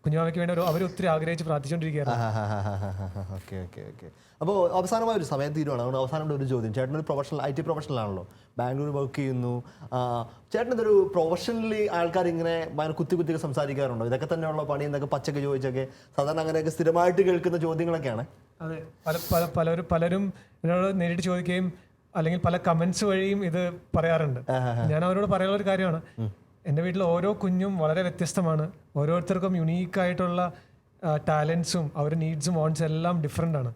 കുഞ്ഞുമാവയ്ക്ക് വേണ്ടി അവർ ഒത്തിരി ആഗ്രഹിച്ച് പ്രാർത്ഥിച്ചുകൊണ്ടിരിക്കുകയാണ്. Okay okay okay. അപ്പോൾ അവസാനമായ ഒരു സമയം തീരുവാണ്. അതുകൊണ്ട് അവസാനം ഒരു ചോദ്യം. ചേട്ടനൊരു IT പ്രൊഫഷണൽ ആണല്ലോ, ബാംഗ്ലൂർ വർക്ക് ചെയ്യുന്നു. ചേട്ടൻ ഇതൊരു പ്രൊഫഷണലി ആൾക്കാർ ഇങ്ങനെ ഭയങ്കര കുത്തിയൊക്കെ സംസാരിക്കാറുണ്ടോ? ഇതൊക്കെ തന്നെയുള്ള പണി എന്നൊക്കെ പച്ചക്ക് ചോദിച്ചൊക്കെ സാധാരണ അങ്ങനെയൊക്കെ സ്ഥിരമായിട്ട് കേൾക്കുന്ന ചോദ്യങ്ങളൊക്കെയാണ്. അതെ, പലരും എന്നോട് നേരിട്ട് ചോദിക്കുകയും അല്ലെങ്കിൽ പല കമന്റ്സ് വഴിയും ഇത് പറയാറുണ്ട്. ഞാൻ അവരോട് പറയാനുള്ള ഒരു കാര്യമാണ്, എൻ്റെ വീട്ടിൽ ഓരോ കുഞ്ഞും വളരെ വ്യത്യസ്തമാണ്. ഓരോരുത്തർക്കും യുണീക്കായിട്ടുള്ള ടാലൻസും അവരുടെ നീഡ്സും വാണ്ട്സും എല്ലാം ഡിഫറെൻ്റ് ആണ്.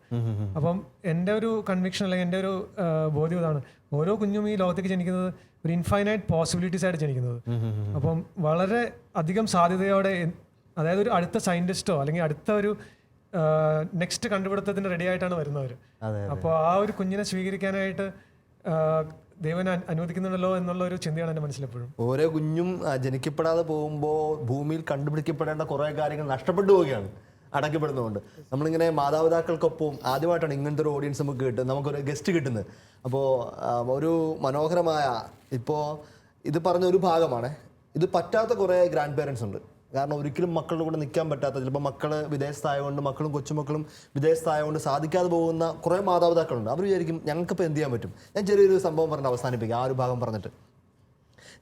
അപ്പം എൻ്റെ ഒരു കൺവിക്ഷൻ അല്ലെങ്കിൽ എൻ്റെ ഒരു ബോധ്യം ഇതാണ്, ഓരോ കുഞ്ഞും ഈ ലോകത്തേക്ക് ജനിക്കുന്നത് ഒരു ഇൻഫൈനൈറ്റ് പോസിബിലിറ്റീസ് ആയിട്ട് ജനിക്കുന്നത്. അപ്പം വളരെ അധികം സാധ്യതയോടെ, അതായത് ഒരു അടുത്ത സയൻറ്റിസ്റ്റോ അല്ലെങ്കിൽ അടുത്ത ഒരു നെക്സ്റ്റ് കണ്ടുപിടുത്തത്തിന് റെഡി ആയിട്ടാണ് വരുന്നവർ. അപ്പോൾ ആ ഒരു കുഞ്ഞിനെ സ്വീകരിക്കാനായിട്ട് ദൈവം അനുവദിക്കുന്നുണ്ടല്ലോ എന്നുള്ള ഒരു ചിന്തയാണ് എൻ്റെ മനസ്സിലെപ്പോഴും. ഓരോ കുഞ്ഞും ജനിക്കപ്പെടാതെ പോകുമ്പോൾ ഭൂമിയിൽ കണ്ടുപിടിക്കപ്പെടേണ്ട കുറേ കാര്യങ്ങൾ നഷ്ടപ്പെട്ടു പോവുകയാണ് അടയ്ക്കപ്പെടുന്നതുകൊണ്ട്. നമ്മളിങ്ങനെ മാതാപിതാക്കൾക്കൊപ്പം ആദ്യമായിട്ടാണ് ഇങ്ങനത്തെ ഒരു ഓഡിയൻസ് നമുക്ക് കിട്ടുന്നത്, നമുക്കൊരു ഗസ്റ്റ് കിട്ടുന്നത്. അപ്പോൾ ഒരു മനോഹരമായ, ഇപ്പോൾ ഇത് പറഞ്ഞ ഒരു ഭാഗമാണ്, ഇത് പറ്റാത്ത കുറേ ഗ്രാൻഡ് പേരൻസ് ഉണ്ട്. കാരണം ഒരിക്കലും മക്കളുടെ കൂടെ നിൽക്കാൻ പറ്റാത്ത, ചിലപ്പോൾ മക്കൾ വിദേശത്തായതുകൊണ്ട്, മക്കളും കൊച്ചുമക്കളും വിദേശത്തായതുകൊണ്ട് സാധിക്കാതെ പോകുന്ന കുറേ മാതാപിതാക്കളുണ്ട്. അവർ വിചാരിക്കും ഞങ്ങൾക്കിപ്പോൾ എന്ത് ചെയ്യാൻ പറ്റും. ഞാൻ ചെറിയൊരു സംഭവം പറഞ്ഞ് അവസാനിപ്പിക്കാം, ആ ഒരു ഭാഗം പറഞ്ഞിട്ട്.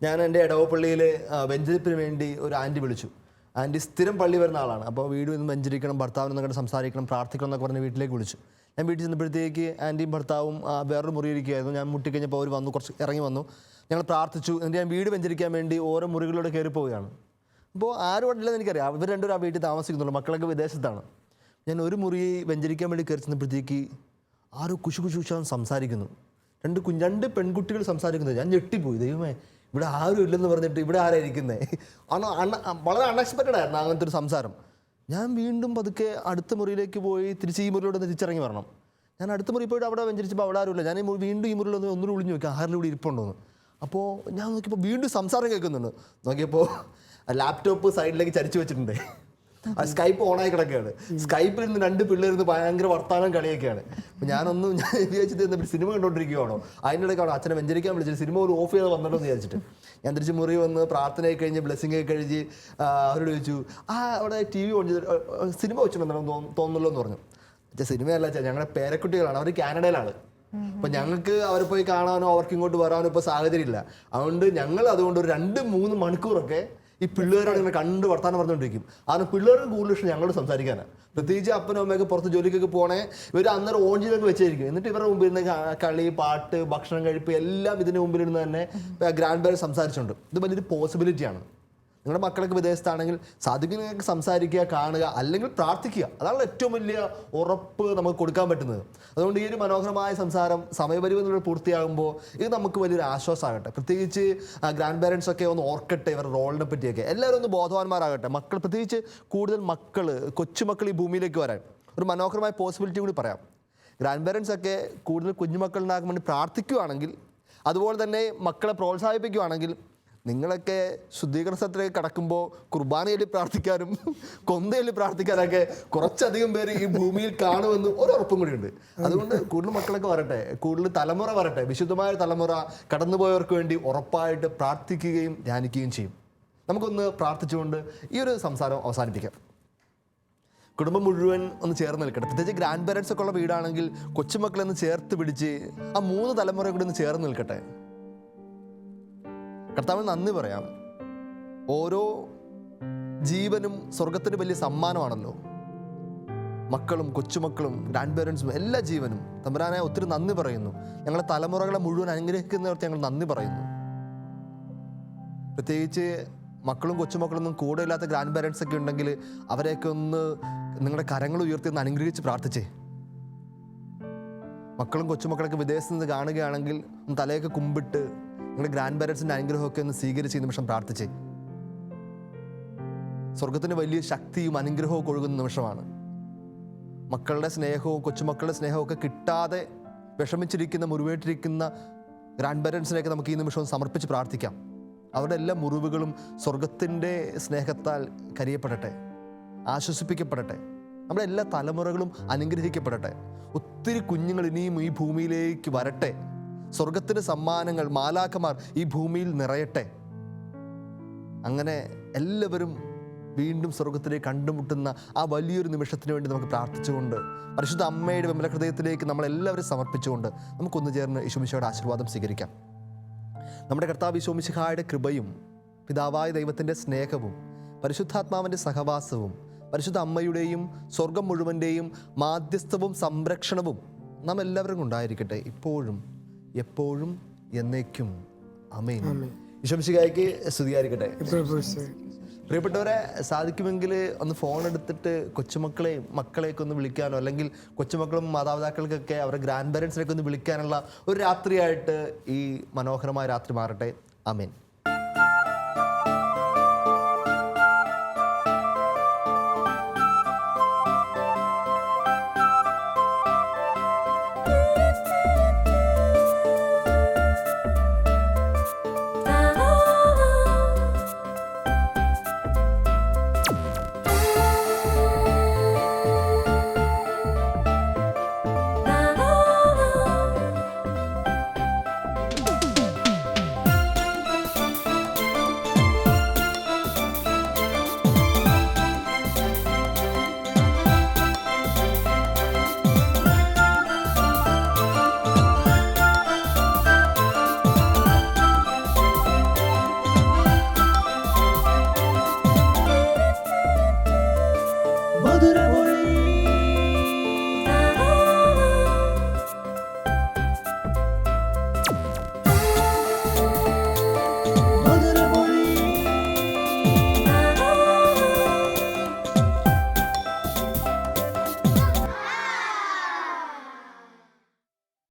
ഞാൻ എൻ്റെ ഇടവപ്പള്ളിയിൽ വെഞ്ചരിപ്പിന് വേണ്ടി ഒരു ആൻറ്റി വിളിച്ചു. ആൻറ്റി സ്ഥിരം പള്ളി വരുന്ന ആളാണ്. അപ്പോൾ വീട് നിന്ന് വെഞ്ചരിക്കണം, ഭർത്താവിനൊക്കെ സംസാരിക്കണം, പ്രാർത്ഥിക്കണം എന്നൊക്കെ പറഞ്ഞ് വീട്ടിലേക്ക് വിളിച്ചു. ഞാൻ വീട്ടിൽ ചെന്നപ്പോഴത്തേക്ക് ആൻറ്റിയും ഭർത്താവും വേറൊരു മുറിയിരിക്കുകയായിരുന്നു. ഞാൻ മുട്ടിക്കഴിഞ്ഞപ്പോൾ അവർ വന്നു, കുറച്ച് ഇറങ്ങി വന്നു, ഞങ്ങൾ പ്രാർത്ഥിച്ചു. എന്നിട്ട് ഞാൻ വീട് വെഞ്ചരിക്കാൻ വേണ്ടി ഓരോ മുറികളിലൂടെ കയറി പോവുകയാണ്. അപ്പോൾ ആരും ഉണ്ടല്ലെന്ന് എനിക്കറിയാം, അവർ രണ്ടുപേരും ആ വീട്ടിൽ താമസിക്കുന്നുള്ളൂ, മക്കളൊക്കെ വിദേശത്താണ്. ഞാൻ ഒരു മുറി വെഞ്ചരിക്കാൻ വേണ്ടി കയറി ചെന്നപ്പോഴത്തേക്ക് ആരോ കുശുകുശാന്ന് സംസാരിക്കുന്നു. രണ്ട് പെൺകുട്ടികൾ സംസാരിക്കുന്നത്. ഞാൻ ഞെട്ടിപ്പോയി, ദൈവമേ ഇവിടെ ആരും ഇല്ലെന്ന് പറഞ്ഞിട്ട് ഇവിടെ ആരായിരിക്കുന്നത്. വളരെ അൺഎക്സ്പെക്റ്റഡ് ആയിരുന്നു അങ്ങനത്തെ ഒരു സംസാരം. ഞാൻ വീണ്ടും പതുക്കെ അടുത്ത മുറിയിലേക്ക് പോയി തിരിച്ച് ഈ മുറിയിലൂടെ തിരിച്ചിറങ്ങി വരണം. ഞാൻ അടുത്ത മുറി പോയിട്ട് അവിടെ വെഞ്ചരിച്ചപ്പോൾ അവിടെ ആരുമില്ല. ഞാൻ വീണ്ടും ഈ മുറിയിൽ ഒന്നുകൂടി ഒളിഞ്ഞു നോക്കി ആരുടെ കൂടി ഇരിപ്പുണ്ടോന്ന്. അപ്പോൾ ഞാൻ നോക്കിയപ്പോൾ വീണ്ടും സംസാരം കേൾക്കുന്നുണ്ട്. നോക്കിയപ്പോൾ ലാപ്ടോപ്പ് സൈഡിലേക്ക് ചരിച്ചു വെച്ചിട്ടുണ്ട്. ആ സ്കൈപ്പ് ഓണായി കിടക്കുകയാണ്. സ്കൈപ്പിൽ നിന്ന് 2 പിള്ളേർന്ന് ഭയങ്കര വർത്താനം കളിയൊക്കെയാണ്. അപ്പോൾ ഞാൻ വിചാരിച്ചത് എന്താ സിനിമ കണ്ടുകൊണ്ടിരിക്കുകയാണോ, അതിൻ്റെ ഇടയ്ക്കാണോ അച്ഛനെ വെഞ്ചരിക്കാൻ വിളിച്ചിട്ട് സിനിമ ഒരു ഓഫ് ചെയ്ത് വന്നിട്ടോ എന്ന് വിചാരിച്ചിട്ട് ഞാൻ തിരിച്ച് മുറി വന്ന് പ്രാർത്ഥനയൊക്കെ കഴിഞ്ഞ് ബ്ലെസ്സിങ് ഒക്കെ കഴിഞ്ഞ് അവരോട് ചോദിച്ചു, അവിടെ TV ഓൺ ചെയ്ത് സിനിമ വെച്ചിട്ടുണ്ടെന്നോ തോന്നുന്നല്ലോ എന്ന് പറഞ്ഞു. സിനിമയല്ല വെച്ചാൽ ഞങ്ങളുടെ പേരക്കുട്ടികളാണ്, അവർ കാനഡയിലാണ്. അപ്പം ഞങ്ങൾക്ക് അവരെ പോയി കാണാനോ അവർക്ക് ഇങ്ങോട്ട് വരാനോ ഇപ്പോൾ സാഹചര്യമില്ല. അതുകൊണ്ട് ഞങ്ങൾ അതുകൊണ്ട് ഒരു 2-3 മണിക്കൂറൊക്കെ ഈ പിള്ളേരോട് ഇങ്ങനെ കണ്ട് വർത്താനം പറഞ്ഞുകൊണ്ടിരിക്കും. കാരണം പിള്ളേർക്ക് കൂടുതൽ ഇഷ്ടം ഞങ്ങളോട് സംസാരിക്കാനാണ്. പ്രത്യേകിച്ച് അപ്പനും അമ്മയൊക്കെ പുറത്ത് ജോലിക്കൊക്കെ പോകണേ, ഇവർ അന്നേരം ഓൺ ചെയ്തൊക്കെ വെച്ചായിരിക്കും. എന്നിട്ട് ഇവരുടെ മുമ്പിൽ നിന്ന് കളി, പാട്ട്, ഭക്ഷണം കഴിപ്പ് എല്ലാം ഇതിന് മുമ്പിലിരുന്ന് തന്നെ ഗ്രാൻഡ് പേരൻസ് സംസാരിച്ചുണ്ട്. ഇത് വലിയൊരു പോസിബിലിറ്റിയാണ്. നിങ്ങളുടെ മക്കളൊക്കെ വിദേശത്താണെങ്കിൽ സാധിക്കുന്നതൊക്കെ സംസാരിക്കുക, കാണുക, അല്ലെങ്കിൽ പ്രാർത്ഥിക്കുക. അതാണ് ഏറ്റവും വലിയ ഉറപ്പ് നമുക്ക് കൊടുക്കാൻ പറ്റുന്നത്. അതുകൊണ്ട് ഈ ഒരു മനോഹരമായ സംസാരം സമയപരിമിതിയോടെ പൂർത്തിയാകുമ്പോൾ ഇത് നമുക്ക് വലിയൊരു ആശ്വാസമാകട്ടെ. പ്രത്യേകിച്ച് ഗ്രാൻഡ് പേരൻസ് ഒക്കെ ഒന്ന് ഓർക്കട്ടെ ഇവരുടെ റോളിനെ പറ്റിയൊക്കെ. എല്ലാവരും ഒന്ന് ബോധവാന്മാരാകട്ടെ. മക്കൾ, പ്രത്യേകിച്ച് കൂടുതൽ കൊച്ചുമക്കൾ ഈ ഭൂമിയിലേക്ക് വരാൻ ഒരു മനോഹരമായ പോസിബിലിറ്റി കൂടി പറയാം. ഗ്രാൻഡ് പേരൻസ് ഒക്കെ കൂടുതൽ കുഞ്ഞുമക്കളുണ്ടാകാൻ വേണ്ടി പ്രാർത്ഥിക്കുകയാണെങ്കിൽ, അതുപോലെ തന്നെ മക്കളെ പ്രോത്സാഹിപ്പിക്കുകയാണെങ്കിൽ, നിങ്ങളൊക്കെ ശുദ്ധീകരണ സ്ഥലത്തിലേക്ക് കടക്കുമ്പോൾ കുർബാനയിൽ പ്രാർത്ഥിക്കാനും കൊന്തയിൽ പ്രാർത്ഥിക്കാനൊക്കെ കുറച്ചധികം പേര് ഈ ഭൂമിയിൽ കാണുമെന്ന് ഒരുറപ്പും കൂടിയുണ്ട്. അതുകൊണ്ട് കൂടുതൽ മക്കളൊക്കെ വരട്ടെ, കൂടുതൽ തലമുറ വരട്ടെ. വിശുദ്ധമായ തലമുറ കടന്നുപോയവർക്ക് വേണ്ടി ഉറപ്പായിട്ട് പ്രാർത്ഥിക്കുകയും ധ്യാനിക്കുകയും ചെയ്യും. നമുക്കൊന്ന് പ്രാർത്ഥിച്ചുകൊണ്ട് ഈ ഒരു സംസാരം അവസാനിപ്പിക്കാം. കുടുംബം മുഴുവൻ ഒന്ന് ചേർന്ന് നിൽക്കട്ടെ. പ്രത്യേകിച്ച് ഗ്രാൻഡ് പേരൻസ് ഒക്കെ ഉള്ള വീടാണെങ്കിൽ കൊച്ചുമക്കളൊന്ന് ചേർത്ത് പിടിച്ച് ആ 3 തലമുറ കൂടി ഒന്ന് ചേർന്ന് നിൽക്കട്ടെ. കർത്താവിന് നന്ദി പറയാം. ഓരോ ജീവനും സ്വർഗത്തിന് വലിയ സമ്മാനമാണല്ലോ. മക്കളും കൊച്ചുമക്കളും ഗ്രാൻഡ് പേരൻസും എല്ലാ ജീവനും തമ്പുരാനെ ഒത്തിരി നന്ദി പറയുന്നു. ഞങ്ങളെ തലമുറകളെ മുഴുവൻ അനുഗ്രഹിക്കുന്നവർക്ക് ഞങ്ങൾ നന്ദി പറയുന്നു. പ്രത്യേകിച്ച് മക്കളും കൊച്ചുമക്കളൊന്നും കൂടെ ഇല്ലാത്ത ഗ്രാൻഡ് പേരൻസ് ഒക്കെ ഉണ്ടെങ്കിൽ അവരെയൊക്കെ ഒന്ന് നിങ്ങളുടെ കരങ്ങൾ ഉയർത്തി ഒന്ന് അനുഗ്രഹിച്ച് പ്രാർത്ഥിച്ചേ. മക്കളും കൊച്ചുമക്കളൊക്കെ വിദേശത്ത് നിന്ന് കാണുകയാണെങ്കിൽ ഒന്ന് തലയൊക്കെ കുമ്പിട്ട് നിങ്ങളുടെ ഗ്രാൻഡ് പേരൻസിൻ്റെ അനുഗ്രഹമൊക്കെ ഒന്ന് സ്വീകരിച്ച് ഈ നിമിഷം പ്രാർത്ഥിച്ചേ. സ്വർഗത്തിന് വലിയ ശക്തിയും അനുഗ്രഹവും ഒഴുകുന്ന നിമിഷമാണ്. മക്കളുടെ സ്നേഹവും കൊച്ചുമക്കളുടെ സ്നേഹവും ഒക്കെ കിട്ടാതെ വിഷമിച്ചിരിക്കുന്ന, മുറിവേറ്റിരിക്കുന്ന ഗ്രാൻഡ് പേരൻസിനെയൊക്കെ നമുക്ക് ഈ നിമിഷം സമർപ്പിച്ച് പ്രാർത്ഥിക്കാം. അവരുടെ എല്ലാ മുറിവുകളും സ്വർഗത്തിൻ്റെ സ്നേഹത്താൽ കരിയപ്പെടട്ടെ, ആശ്വസിപ്പിക്കപ്പെടട്ടെ. നമ്മുടെ എല്ലാ തലമുറകളും അനുഗ്രഹിക്കപ്പെടട്ടെ. ഒത്തിരി കുഞ്ഞുങ്ങൾ ഇനിയും ഈ ഭൂമിയിലേക്ക് വരട്ടെ. സ്വർഗത്തിൻ്റെ സമ്മാനങ്ങൾ, മാലാഖമാർ ഈ ഭൂമിയിൽ നിറയട്ടെ. അങ്ങനെ എല്ലാവരും വീണ്ടും സ്വർഗത്തിലേക്ക് കണ്ടുമുട്ടുന്ന ആ വലിയൊരു നിമിഷത്തിന് വേണ്ടി നമുക്ക് പ്രാർത്ഥിച്ചുകൊണ്ട് പരിശുദ്ധ അമ്മയുടെ വിമല ഹൃദയത്തിലേക്ക് നമ്മളെല്ലാവരും സമർപ്പിച്ചുകൊണ്ട് നമുക്കൊന്ന് ചേർന്ന് ഈശോമിശിഹായുടെ ആശീർവാദം സ്വീകരിക്കാം. നമ്മുടെ കർത്താവ് ഈശോമിശിഹായുടെ കൃപയും പിതാവായ ദൈവത്തിൻ്റെ സ്നേഹവും പരിശുദ്ധാത്മാവിൻ്റെ സഹവാസവും പരിശുദ്ധ അമ്മയുടെയും സ്വർഗം മുഴുവൻ്റെയും മാധ്യസ്ഥവും സംരക്ഷണവും നാം എല്ലാവരും ഉണ്ടായിരിക്കട്ടെ, ഇപ്പോഴും എപ്പോഴും എന്നേക്കും. ആമേൻ. ഈശോമിശിഹായ്ക്ക് സ്തുതിയായിരിക്കട്ടെ. പ്രിയപ്പെട്ടവരെ, സാധിക്കുമെങ്കിൽ ഒന്ന് ഫോൺ എടുത്തിട്ട് കൊച്ചുമക്കളെയും മക്കളെയൊക്കെ ഒന്ന് വിളിക്കാനോ, അല്ലെങ്കിൽ കൊച്ചുമക്കളും മാതാപിതാക്കൾക്കൊക്കെ അവരുടെ ഗ്രാൻഡ് പേരൻസിനെയൊക്കെ ഒന്ന് വിളിക്കാനുള്ള ഒരു രാത്രിയായിട്ട് ഈ മനോഹരമായ രാത്രി മാറട്ടെ. ആമേൻ. മധുരം